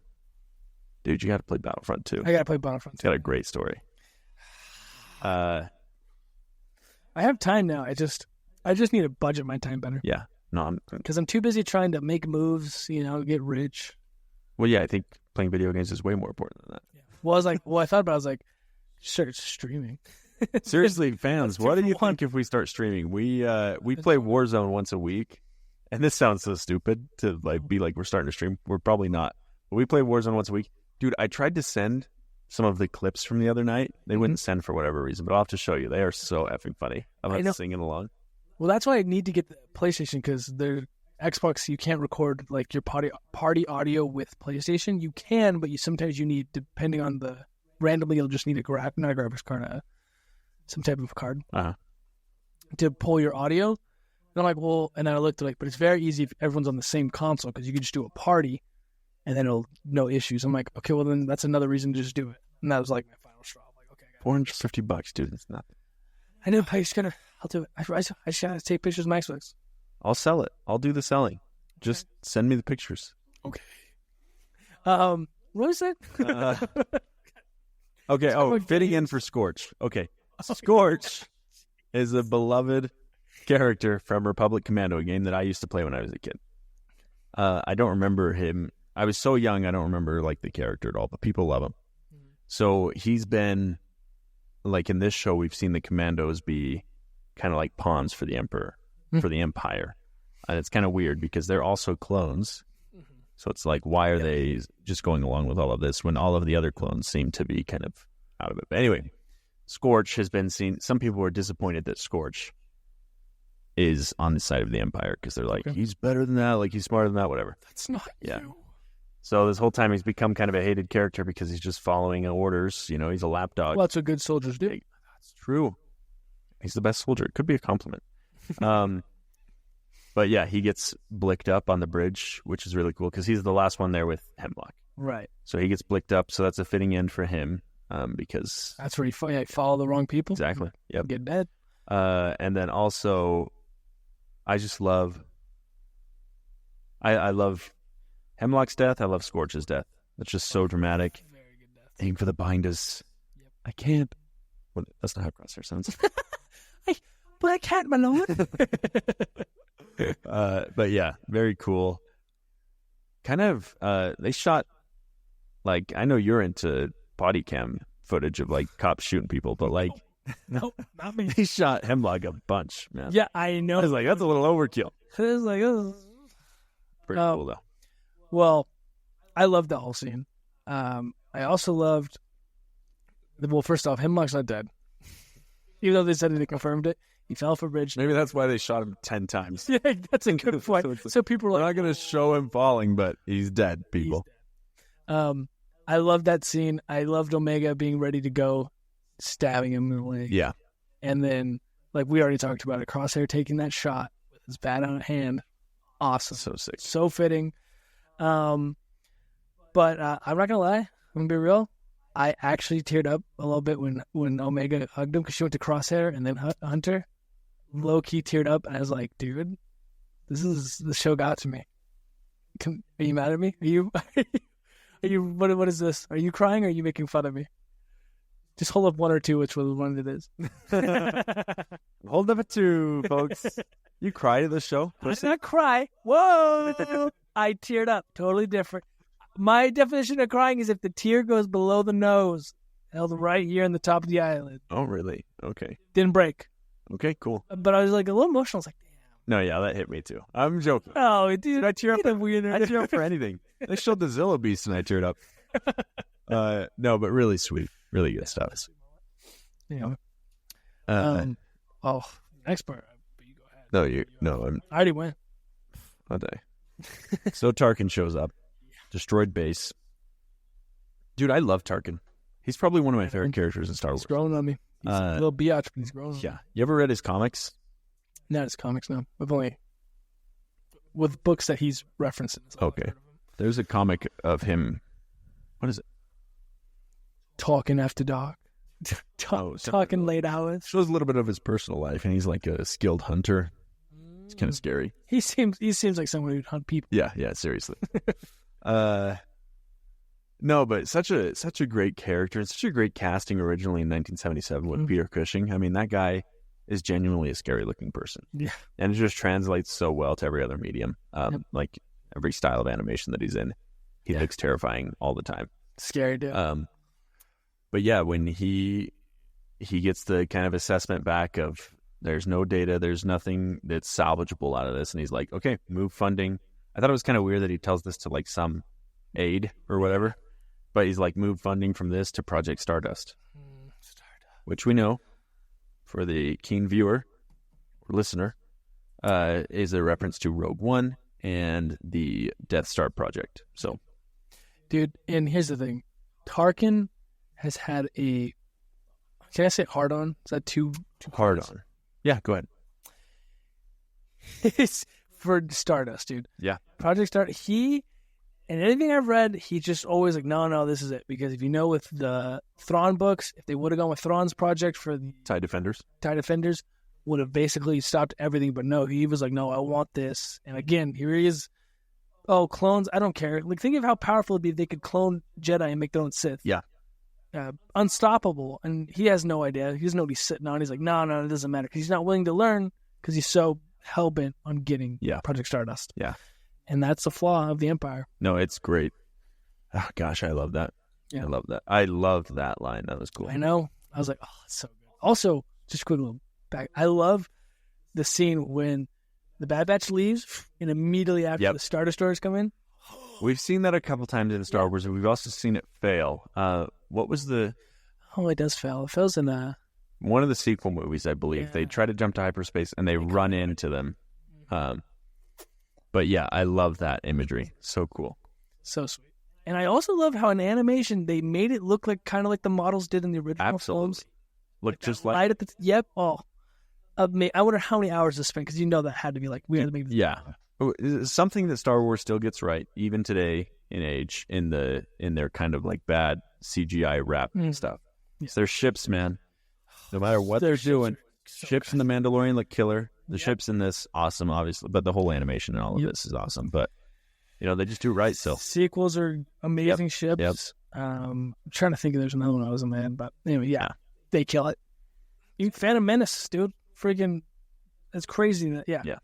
Dude, you got to play Battlefront 2. I got to play Battlefront 2. It's got a great story. I have time now. I just need to budget my time better. Yeah. No, because I'm too busy trying to make moves, get rich. Well, yeah, I think playing video games is way more important than that. Yeah. Well, I thought about it. I was like, sure, it's streaming. Seriously, fans, what do you think if we start streaming? We play Warzone once a week, and this sounds so stupid to be like we're starting to stream. We're probably not. But we play Warzone once a week. Dude, I tried to send some of the clips from the other night. They wouldn't send for whatever reason, but I'll have to show you. They are so effing funny. I'm not singing along. Well, that's why I need to get the PlayStation, because the Xbox, you can't record like your party audio with PlayStation. You can, but sometimes you need, depending on randomly, you'll just need not a graphics card, some type of card to pull your audio. And I'm like, well, and then I looked but it's very easy if everyone's on the same console, because you can just do a party and then no issues. I'm like, okay, well then that's another reason to just do it. And that was like my final straw. I'm like, okay, $450, dude. It's nothing. I know. I'll do it. I just gotta take pictures of my Xbox. I'll sell it. I'll do the selling. Just send me the pictures. Okay. What was that? Okay. Oh, fitting in for Scorch. Okay. Scorch is a beloved character from Republic Commando, a game that I used to play when I was a kid. I don't remember him. I was so young, I don't remember the character at all, but people love him. So he's been, in this show, we've seen the Commandos be kind of like pawns for the Emperor, for the Empire. And it's kind of weird because they're also clones. So it's like, why are they just going along with all of this when all of the other clones seem to be kind of out of it? But anyway, Scorch has been seen. Some people are disappointed that Scorch is on the side of the Empire because they're like, he's better than that, he's smarter than that, whatever. That's not you. So this whole time he's become kind of a hated character because he's just following orders. He's a lapdog. Well, that's what good soldiers do. That's true. He's the best soldier. It could be a compliment. But yeah, he gets blicked up on the bridge, which is really cool because he's the last one there with Hemlock. Right. So he gets blicked up. So that's a fitting end for him because... That's where you follow the wrong people. Exactly. Yep. Get dead. And then also, I just love... I love Hemlock's death. I love Scorch's death. It's just so dramatic. Very good death. Aim for the binders. Yep. I can't. Well, that's not how Crosshair sounds. But I can't, my lord. But yeah, very cool. Kind of, they shot, I know you're into body cam footage of cops shooting people, but no, not me. They shot Hemlock a bunch, man. Yeah, I know. I was like, that's a little overkill. It was like, pretty cool though. Well, I loved the whole scene. I also loved, first off, Hemlock's not dead. Even though they said they confirmed it. He fell off a bridge. Maybe that's why they shot him 10 times. Yeah, that's a good point. So people were we're not going to show him falling, but he's dead, people. He's dead. I loved that scene. I loved Omega being ready to go, stabbing him in the leg. Yeah. And then, we already talked about it, Crosshair taking that shot with his bat on hand. Awesome. So sick. So fitting. But I'm not going to lie. I'm going to be real. I actually teared up a little bit when Omega hugged him because she went to Crosshair and then Hunter. Low-key teared up, and I was like, dude, the show got to me. Are you mad at me? Are you, what is this? Are you crying or are you making fun of me? Just hold up one or two, which one it is. Hold up a two, folks. You cried at the show? I did not cry. Whoa! I teared up. Totally different. My definition of crying is if the tear goes below the nose, held right here in the top of the eyelid. Oh, really? Okay. Didn't break. Okay, cool. But I was a little emotional. I was like, damn. No, yeah, that hit me too. I'm joking. Oh, dude. I tear up. I tear up for anything. They showed the Zilla Beast and I teared up. No, but really sweet. Really good stuff. Yeah. Next part. You go ahead. I already went. I'll die. So Tarkin shows up. Destroyed base. Dude, I love Tarkin. He's probably one of my favorite characters in Star Wars. He's growing on me. He's a little biatch, but he's growing on me. Yeah. You ever read his comics? Not his comics, no. With books that he's referencing. Okay. There's a comic of him. What is it? Talking After Dark. talking late hours. Shows a little bit of his personal life, and he's like a skilled hunter. It's kind of scary. He seems like someone who'd hunt people. Yeah, seriously. No, but such a great character and such a great casting originally in 1977 with Peter Cushing. I mean, that guy is genuinely a scary looking person. Yeah. And it just translates so well to every other medium. Like every style of animation that he's in, he looks terrifying all the time. Scary dude. But yeah, when he gets the kind of assessment back of there's no data, there's nothing that's salvageable out of this, and he's like, okay, move funding. I thought it was kind of weird that he tells this to like some aide or whatever, but he's like, move funding from this to Project Stardust, which we know for the keen viewer or listener is a reference to Rogue One and the Death Star project. So, dude, and here's the thing, Tarkin has had a, can I say hard on? Is that too hard on? Yeah, go ahead. It's for Stardust, dude. Yeah. Project Stardust, and anything I've read, he's just always like, no, this is it. Because if you know with the Thrawn books, if they would have gone with Thrawn's project for the TIE Defenders would have basically stopped everything. But no, he was like, no, I want this. And again, here he is. Oh, clones, I don't care. Like, think of how powerful it'd be if they could clone Jedi and make their own Sith. Yeah. Unstoppable. And he has no idea. He doesn't know what he's sitting on. He's like, no, it doesn't matter. Because he's not willing to learn because he's so hell-bent on getting Project Stardust. Yeah. And that's the flaw of the Empire. No, it's great. Oh, gosh, I love that. Yeah. I love that. I loved that line. That was cool. I know. I was like, oh, it's so good. Also, just a quick little back. I love the scene when the Bad Batch leaves and immediately after the Star Destroyers come in. We've seen that a couple times in Star Wars, and we've also seen it fail. What was the... Oh, it does fail. It fails in one of the sequel movies, I believe. They try to jump to hyperspace, and they run into them. But yeah, I love that imagery. So cool. So sweet. And I also love how in animation, they made it look like kind of like the models did in the original films. Look just like... Right at the... Yep. Oh. I wonder how many hours to spend, because you know that had to be like... we had to make this. Yeah. Something that Star Wars still gets right, even today in age, in their kind of like bad CGI rap stuff. Yeah. It's their ships, man. No matter what they're doing, ships in The Mandalorian look killer. The ships in this, awesome, obviously, but the whole animation and all of this is awesome. But they just do right still. Sequels are amazing ships. Yep. I'm trying to think if there's another one I was in my head, but anyway, they kill it. Phantom Menace, dude, freaking, it's crazy. Yeah.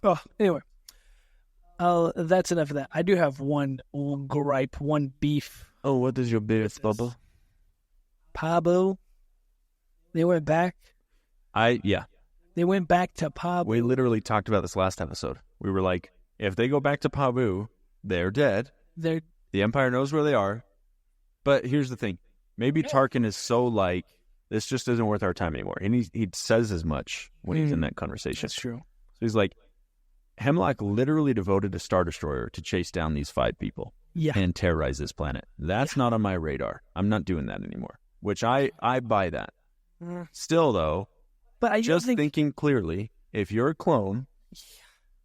Oh, anyway. That's enough of that. I do have one gripe, one beef. Oh, what is your beef, Bubba? Pabu. They went back. They went back to Pabu. We literally talked about this last episode. We were like, if they go back to Pabu, they're dead. The Empire knows where they are. But here's the thing. Maybe Tarkin is so like, this just isn't worth our time anymore. And he says as much when he's in that conversation. That's true. So he's like, Hemlock literally devoted a Star Destroyer to chase down these 5 people and terrorize this planet. That's not on my radar. I'm not doing that anymore, which I buy that. Still, though, but thinking clearly, if you're a clone,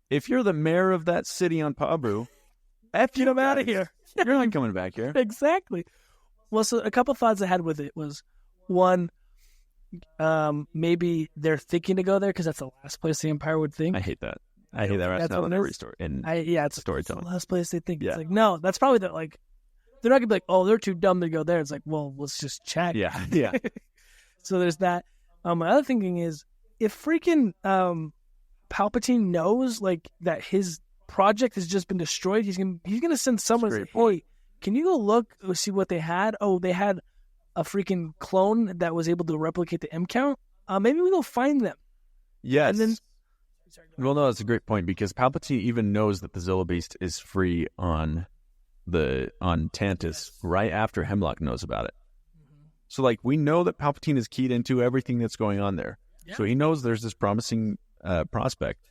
if you're the mayor of that city on Pabu, get them out of here. You're not coming back here. Exactly. Well, so a couple thoughts I had with it was, one, maybe they're thinking to go there because that's the last place the Empire would think. I hate that. I hate that rationale in every story. It's storytelling. The last place they think. Yeah. It's like, no, that's probably they're not gonna be like, oh, they're too dumb to go there. It's like, well, let's just check. Yeah. So there's that. My other thinking is, if freaking Palpatine knows like that his project has just been destroyed, he's gonna send someone and say, "Boy, can you go look see what they had? Oh, they had a freaking clone that was able to replicate the M count. Maybe we go find them." Yes. And then, well, no, that's a great point, because Palpatine even knows that the Zilla Beast is free on Tantus right after Hemlock knows about it. So, like, we know that Palpatine is keyed into everything that's going on there. Yeah. So he knows there's this promising prospect.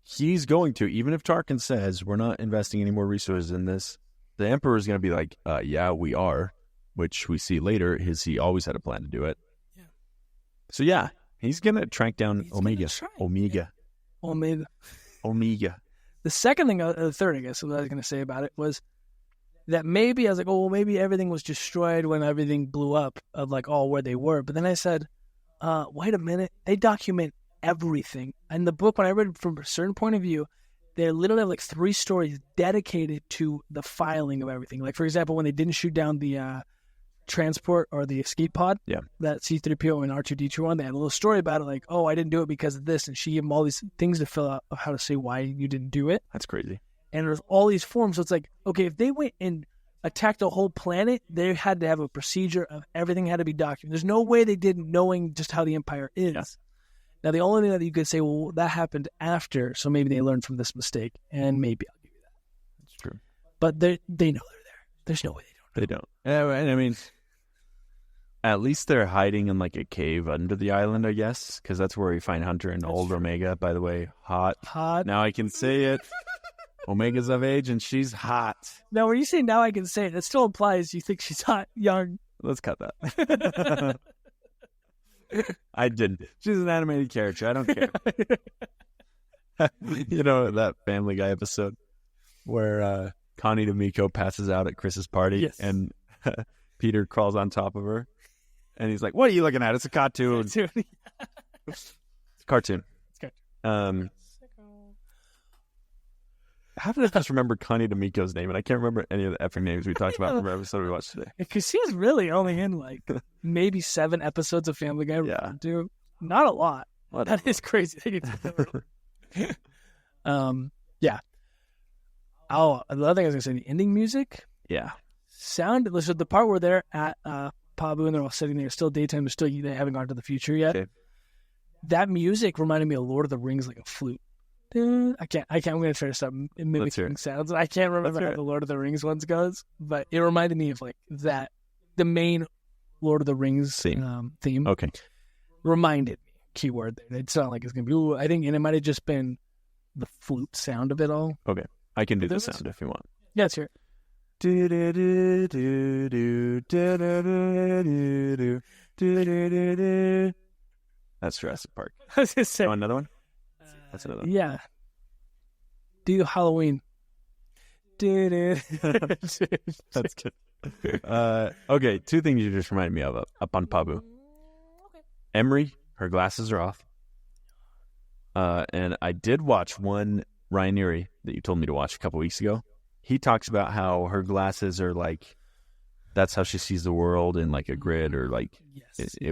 He's going to, even if Tarkin says, we're not investing any more resources in this, the Emperor is going to be like, yeah, we are, which we see later, he always had a plan to do it. Yeah. So, yeah, he's going to track down Omega. The second thing, the third, I guess, what I was going to say about it was that maybe I was like, oh, well, maybe everything was destroyed when everything blew up of like all where they were. But then I said, wait a minute, they document everything. And the book, when I read it from a certain point of view, they literally have like 3 stories dedicated to the filing of everything. Like, for example, when they didn't shoot down the transport or the escape pod, that C-3PO and R2-D2 on, they had a little story about it, like, oh, I didn't do it because of this, and she gave them all these things to fill out of how to say why you didn't do it. That's crazy. And there's all these forms, so it's like, okay, if they went and attacked a whole planet, they had to have a procedure of everything had to be documented. There's no way they didn't, knowing just how the Empire is. Yeah. Now, the only thing that you could say, well, that happened after, so maybe they learned from this mistake, and maybe I'll give you that. That's true. But they know they're there. There's no way they don't. They don't. And I mean, at least they're hiding in like a cave under the island, I guess, because that's where we find Hunter and old Omega. By the way, hot. Now I can say it. Omega's of age, and she's hot. Now, when you say now I can say it, that still implies you think she's hot, young. Let's cut that. I didn't. She's an animated character. I don't care. You know that Family Guy episode where Connie D'Amico passes out at Chris's party, and Peter crawls on top of her, and he's like, "What are you looking at? It's a cartoon." It's a cartoon. How did I just remember Connie D'Amico's name? And I can't remember any of the effing names we talked about from our episode we watched today. Because she's really only in like maybe 7 episodes of Family Guy. Yeah. Not a lot. Whatever. That is crazy. Yeah. Oh, the other thing I was going to say, the ending music. Yeah. Listen, the part where they're at Pabu and they're all sitting there, still daytime, they haven't gone to the future yet. Okay. That music reminded me of Lord of the Rings, like a flute. I can't. I'm going to try to stop mimicking sounds. I can't remember how the Lord of the Rings ones goes, but it reminded me of like that. The main Lord of the Rings theme. Okay. Reminded me. Keyword there. It's not like it's going to be. Ooh, I think, and it might have just been the flute sound of it all. Okay. I can do the sound if you want. Yeah, let's hear it. That's Jurassic Park. I was going to say. Oh, another one? That's another one. Yeah. Do Halloween. That's good. Okay, 2 things you just reminded me of up on Pabu. Okay. Emery, her glasses are off. And I did watch one Ryan Neary that you told me to watch a couple weeks ago. He talks about how her glasses are like, that's how she sees the world in like a grid or like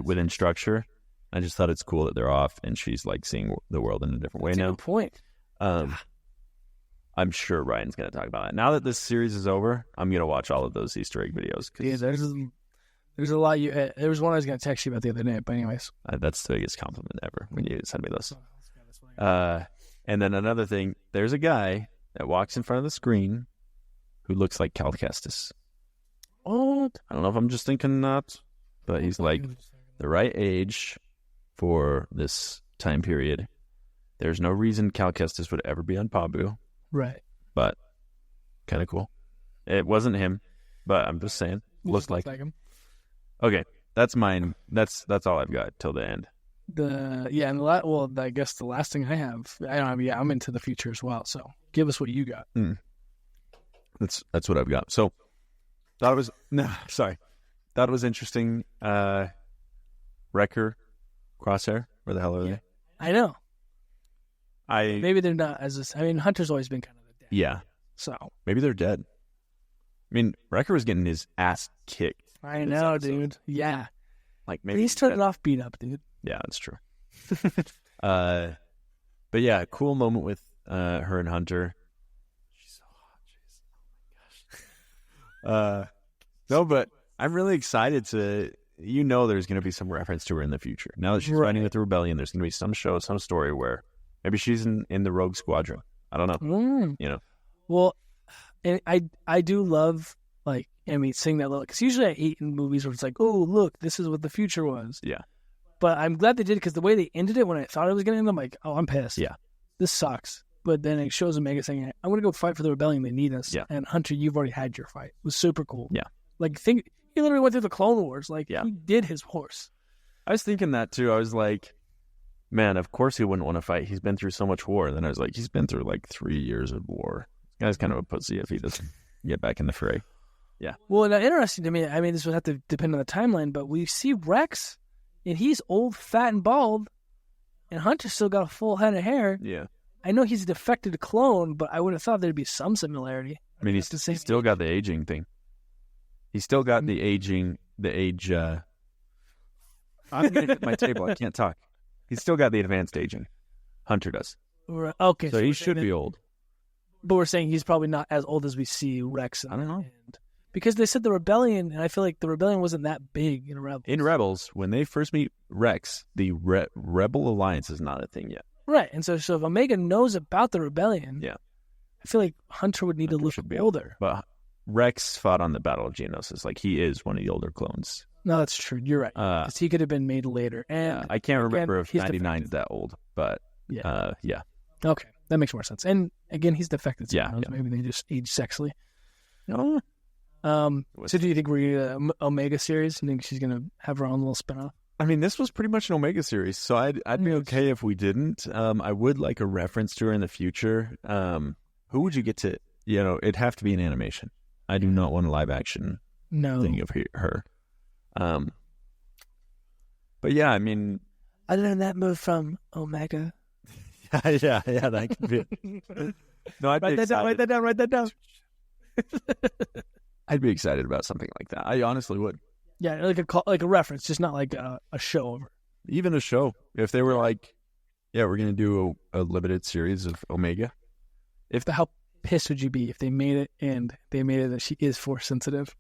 within structure. I just thought it's cool that they're off and she's like seeing the world in a different way now. Good point. I'm sure Ryan's going to talk about it. Now that this series is over, I'm going to watch all of those Easter egg videos. Yeah, there's a lot. There was one I was going to text you about the other day, but anyways. That's the biggest compliment ever when you send me those. And then another thing, there's a guy that walks in front of the screen who looks like Cal Kestis. What? I don't know if I'm just thinking that, but he's like the right age for this time period. There's no reason Cal Kestis would ever be on Pabu. Right. But kind of cool. It wasn't him, but I'm just saying. Looked like him. Okay. That's mine. That's all I've got till the end. I guess the last thing I have, I'm into the future as well. So give us what you got. That's what I've got. So thought it was interesting. Wrecker, Crosshair, where the hell are they? I know. Maybe they're not Hunter's always been kind of the dad. Yeah. So maybe they're dead. I mean, Wrecker was getting his ass kicked. I know, dude. Yeah. Like maybe he started off beat up, dude. Yeah, that's true. But yeah, cool moment with her and Hunter. She's so hot. Oh my gosh. No, but I'm really excited to. There's going to be some reference to her in the future. Now that she's fighting with the rebellion, there's going to be some show, some story where maybe she's in the Rogue Squadron. I don't know. Well, and I do love seeing that little, because usually I hate in movies where it's like, oh look, this is what the future was. Yeah. But I'm glad they did, because the way they ended it when I thought it was going to end, I'm like, oh, I'm pissed. Yeah. This sucks. But then it shows Omega saying, I'm going to go fight for the rebellion. They need us. Yeah. And Hunter, you've already had your fight. It was super cool. Yeah. He literally went through the Clone Wars. He did his horse. I was thinking that too. I was like, man, of course he wouldn't want to fight. He's been through so much war. And then I was like, he's been through 3 years of war. This guy's kind of a pussy if he doesn't get back in the fray. Yeah. Well, now, interesting to me, I mean, this would have to depend on the timeline, but we see Rex, and he's old, fat, and bald, and Hunter's still got a full head of hair. Yeah. I know he's a defected clone, but I would have thought there'd be some similarity. I mean, he's still got the aging thing. He's still got the age. I'm going to hit my table. I can't talk. He's still got the advanced aging. Hunter does. Okay. So he should be old. But we're saying he's probably not as old as we see Rex. I don't know. Because they said the rebellion, and I feel like the rebellion wasn't that big in Rebels. In Rebels, when they first meet Rex, the Rebel Alliance is not a thing yet. Right. And so if Omega knows about the rebellion, yeah, I feel like Hunter would need to look older. But Rex fought on the Battle of Geonosis. Like, he is one of the older clones. No, that's true. You're right. Because he could have been made later. And I can't remember if 99 is that old, but yeah. Okay. That makes more sense. And again, he's defected. So yeah. Maybe they just age sexily. No. So do you think we're going to get an Omega series? You think she's going to have her own little spinoff? I mean, this was pretty much an Omega series, so I'd be okay if we didn't. I would like a reference to her in the future. Who would you get to? It'd have to be an animation. I do not want a live action thing of her. But yeah, I mean, I learned that move from Omega. yeah, that could be it. No, I'd write that down. I'd be excited about something like that. I honestly would. Yeah, like a reference, just not like a show. Even a show. If they were like, yeah, we're going to do a limited series of Omega. How pissed would you be if they made it and they made it that she is Force sensitive?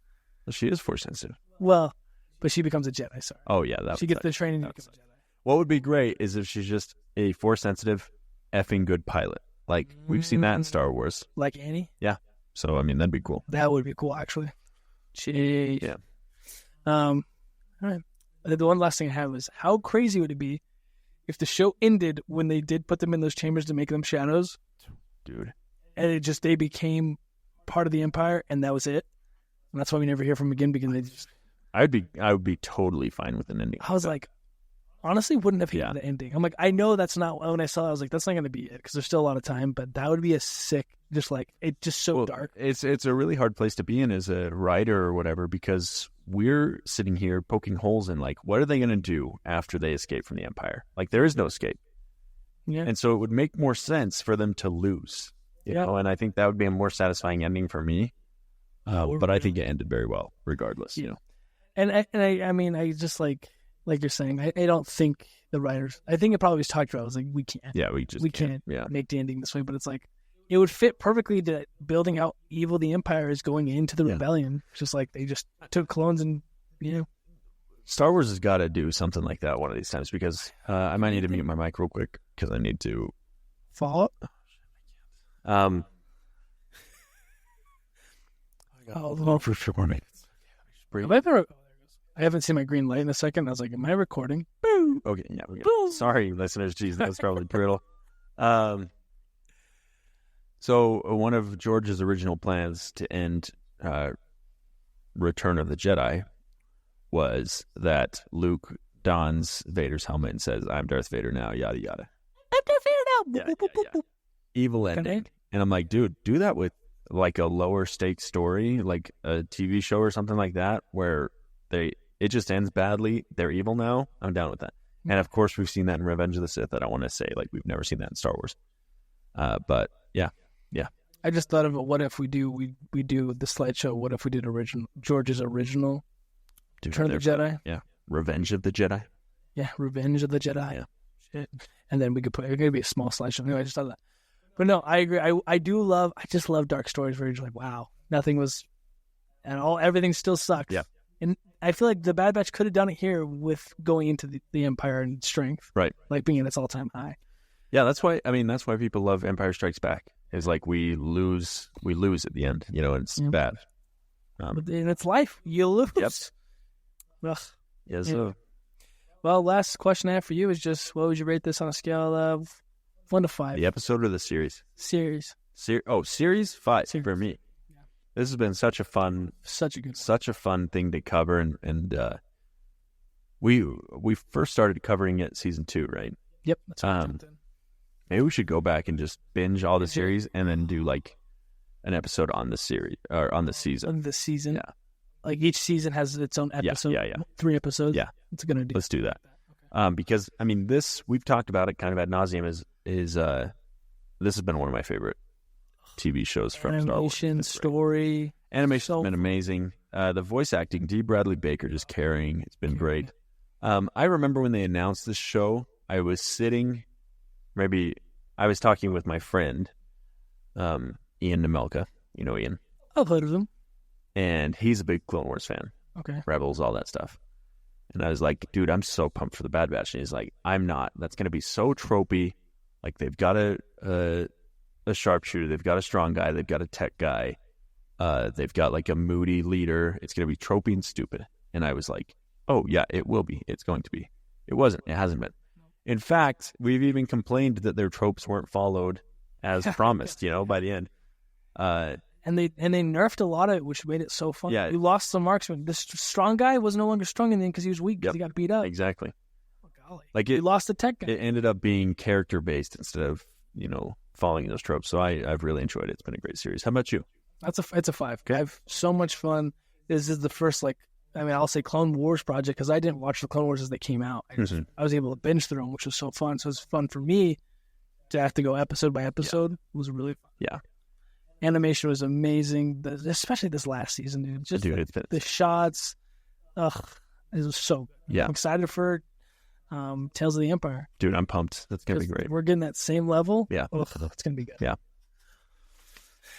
Well, she is Force sensitive. Well, but she becomes a Jedi, sorry. Oh, yeah. She gets the training to become a Jedi. What would be great is if she's just a Force sensitive, effing good pilot. Like, we've seen that in Star Wars. Like Annie? Yeah. So, I mean, that'd be cool. That would be cool, actually. Jeez. Yeah. All right. The one last thing I have is, how crazy would it be if the show ended when they did put them in those chambers to make them shadows? Dude. And they became part of the Empire, and that was it? And that's why we never hear from them again, because they just... I would be totally fine with an ending. I was like, honestly, wouldn't have hated the ending. I'm like, I know that's not... When I saw it, I was like, that's not going to be it, because there's still a lot of time, but that would be a sick... Just like, it's just so dark. It's a really hard place to be in as a writer or whatever, because we're sitting here poking holes in, like, what are they going to do after they escape from the Empire? Like, there is no escape. Yeah. And so it would make more sense for them to lose. You know, and I think that would be a more satisfying ending for me. But I think it ended very well, regardless. You know. And I mean, I just like you're saying, I don't think the writers. I think it probably was talked about. I was like, we can't. Yeah, we can't make the ending this way. But it's like, it would fit perfectly to building how evil the Empire is going into the rebellion. It's just like they just took clones and Star Wars has got to do something like that one of these times, because I might need to mute my mic real quick because I need to follow up. For 4 minutes. I haven't seen my green light in a second. I was like, am I recording? Boo! Okay, yeah, we're good. Sorry, listeners. Jeez, that was probably brutal. So one of George's original plans to end Return of the Jedi was that Luke dons Vader's helmet and says, "I'm Darth Vader now," yada yada. I'm Darth Vader now. Yeah. Evil ending. And I'm like, dude, do that with like a lower stakes story, like a TV show or something like that, where it just ends badly. They're evil now. I'm down with that. And of course, we've seen that in Revenge of the Sith. I don't want to say like we've never seen that in Star Wars. But yeah. I just thought of it. What if we do the slideshow? What if we did George's original Return of the Jedi? Yeah, Revenge of the Jedi. Yeah, Revenge of the Jedi. Yeah, shit. And then we could put it could be a small slideshow. Anyway, I just thought of that. But no, I agree. I just love dark stories where you're just like, wow, nothing was, and everything still sucks. Yeah. And I feel like the Bad Batch could have done it here with going into the Empire and strength, right? Like being at its all-time high. Yeah, that's why people love Empire Strikes Back. Is like we lose at the end, and it's bad. But in its life, you lose. Yep. Ugh. Yes. Yeah. Well, last question I have for you is just, what would you rate this on a scale of 1 to 5? The episode or the series? Series. Series 5 for me. Yeah. This has been such a fun thing to cover, and we first started covering it season 2, right? Yep. That's what maybe we should go back and just binge all the series and then do like an episode on the series or on the season. On the season, Yeah. Like each season has its own episode. Yeah. 3 episodes. Yeah. It's a good idea. Let's do that. Because I mean, this we've talked about it kind of ad nauseum. Is this has been one of my favorite TV shows from Star Wars. Animation, story. Animation's been amazing. The voice acting, D. Bradley Baker just carrying. It's been great. I remember when they announced this show, I was sitting, I was talking with my friend, Ian Nemelka. You know Ian. I've heard of them. And he's a big Clone Wars fan. Okay. Rebels, all that stuff. And I was like, dude, I'm so pumped for the Bad Batch. And he's like, I'm not. That's going to be so tropey. Like, they've got a sharpshooter. They've got a strong guy. They've got a tech guy. They've got, like, a moody leader. It's going to be tropey and stupid. And I was like, oh, yeah, it will be. It's going to be. It wasn't. It hasn't been. In fact, we've even complained that their tropes weren't followed as promised, by the end. And they nerfed a lot of it, which made it so fun. Yeah. You lost some marksman. This strong guy was no longer strong in the end because he was weak because he got beat up. Exactly. Oh, golly. Like you lost the tech guy. It ended up being character-based instead of, following those tropes. So I've really enjoyed it. It's been a great series. How about you? It's a 5. Okay. I have so much fun. This is the first, I'll say Clone Wars project because I didn't watch the Clone Wars as they came out. I was able to binge through them, which was so fun. So it was fun for me to have to go episode by episode. It was really fun. Yeah. Animation was amazing, especially this last season, dude. Just the shots. It was so good. Yeah. I'm excited for Tales of the Empire. Dude, I'm pumped. That's going to be great. We're getting that same level. Yeah. It's going to be good. Yeah.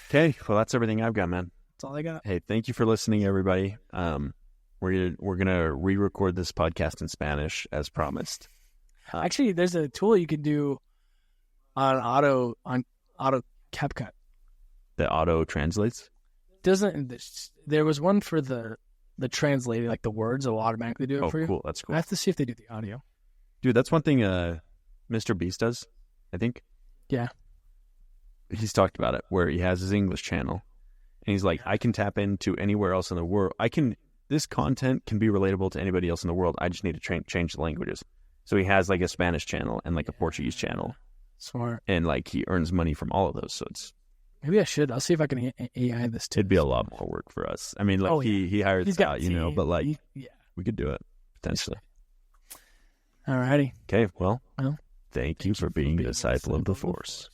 Okay. Well, that's everything I've got, man. That's all I got. Hey, thank you for listening, everybody. We're gonna re-record this podcast in Spanish as promised. Actually, there's a tool you can do on auto CapCut. That auto translates? There was one for the translating, like the words will automatically do it for you. Cool. That's cool. I have to see if they do the audio. Dude, that's one thing Mr. Beast does, I think. Yeah. He's talked about it, where he has his English channel. And he's like, I can tap into anywhere else in the world. This content can be relatable to anybody else in the world. I just need to change the languages. So he has like a Spanish channel and like a Portuguese channel. Smart. And like he earns money from all of those. So it's... Maybe I should. I'll see if I can AI this too. It'd be a lot more work for us. I mean, like he hires us out, but like we could do it potentially. All righty. Okay. Well, thank you for being a disciple of the Force.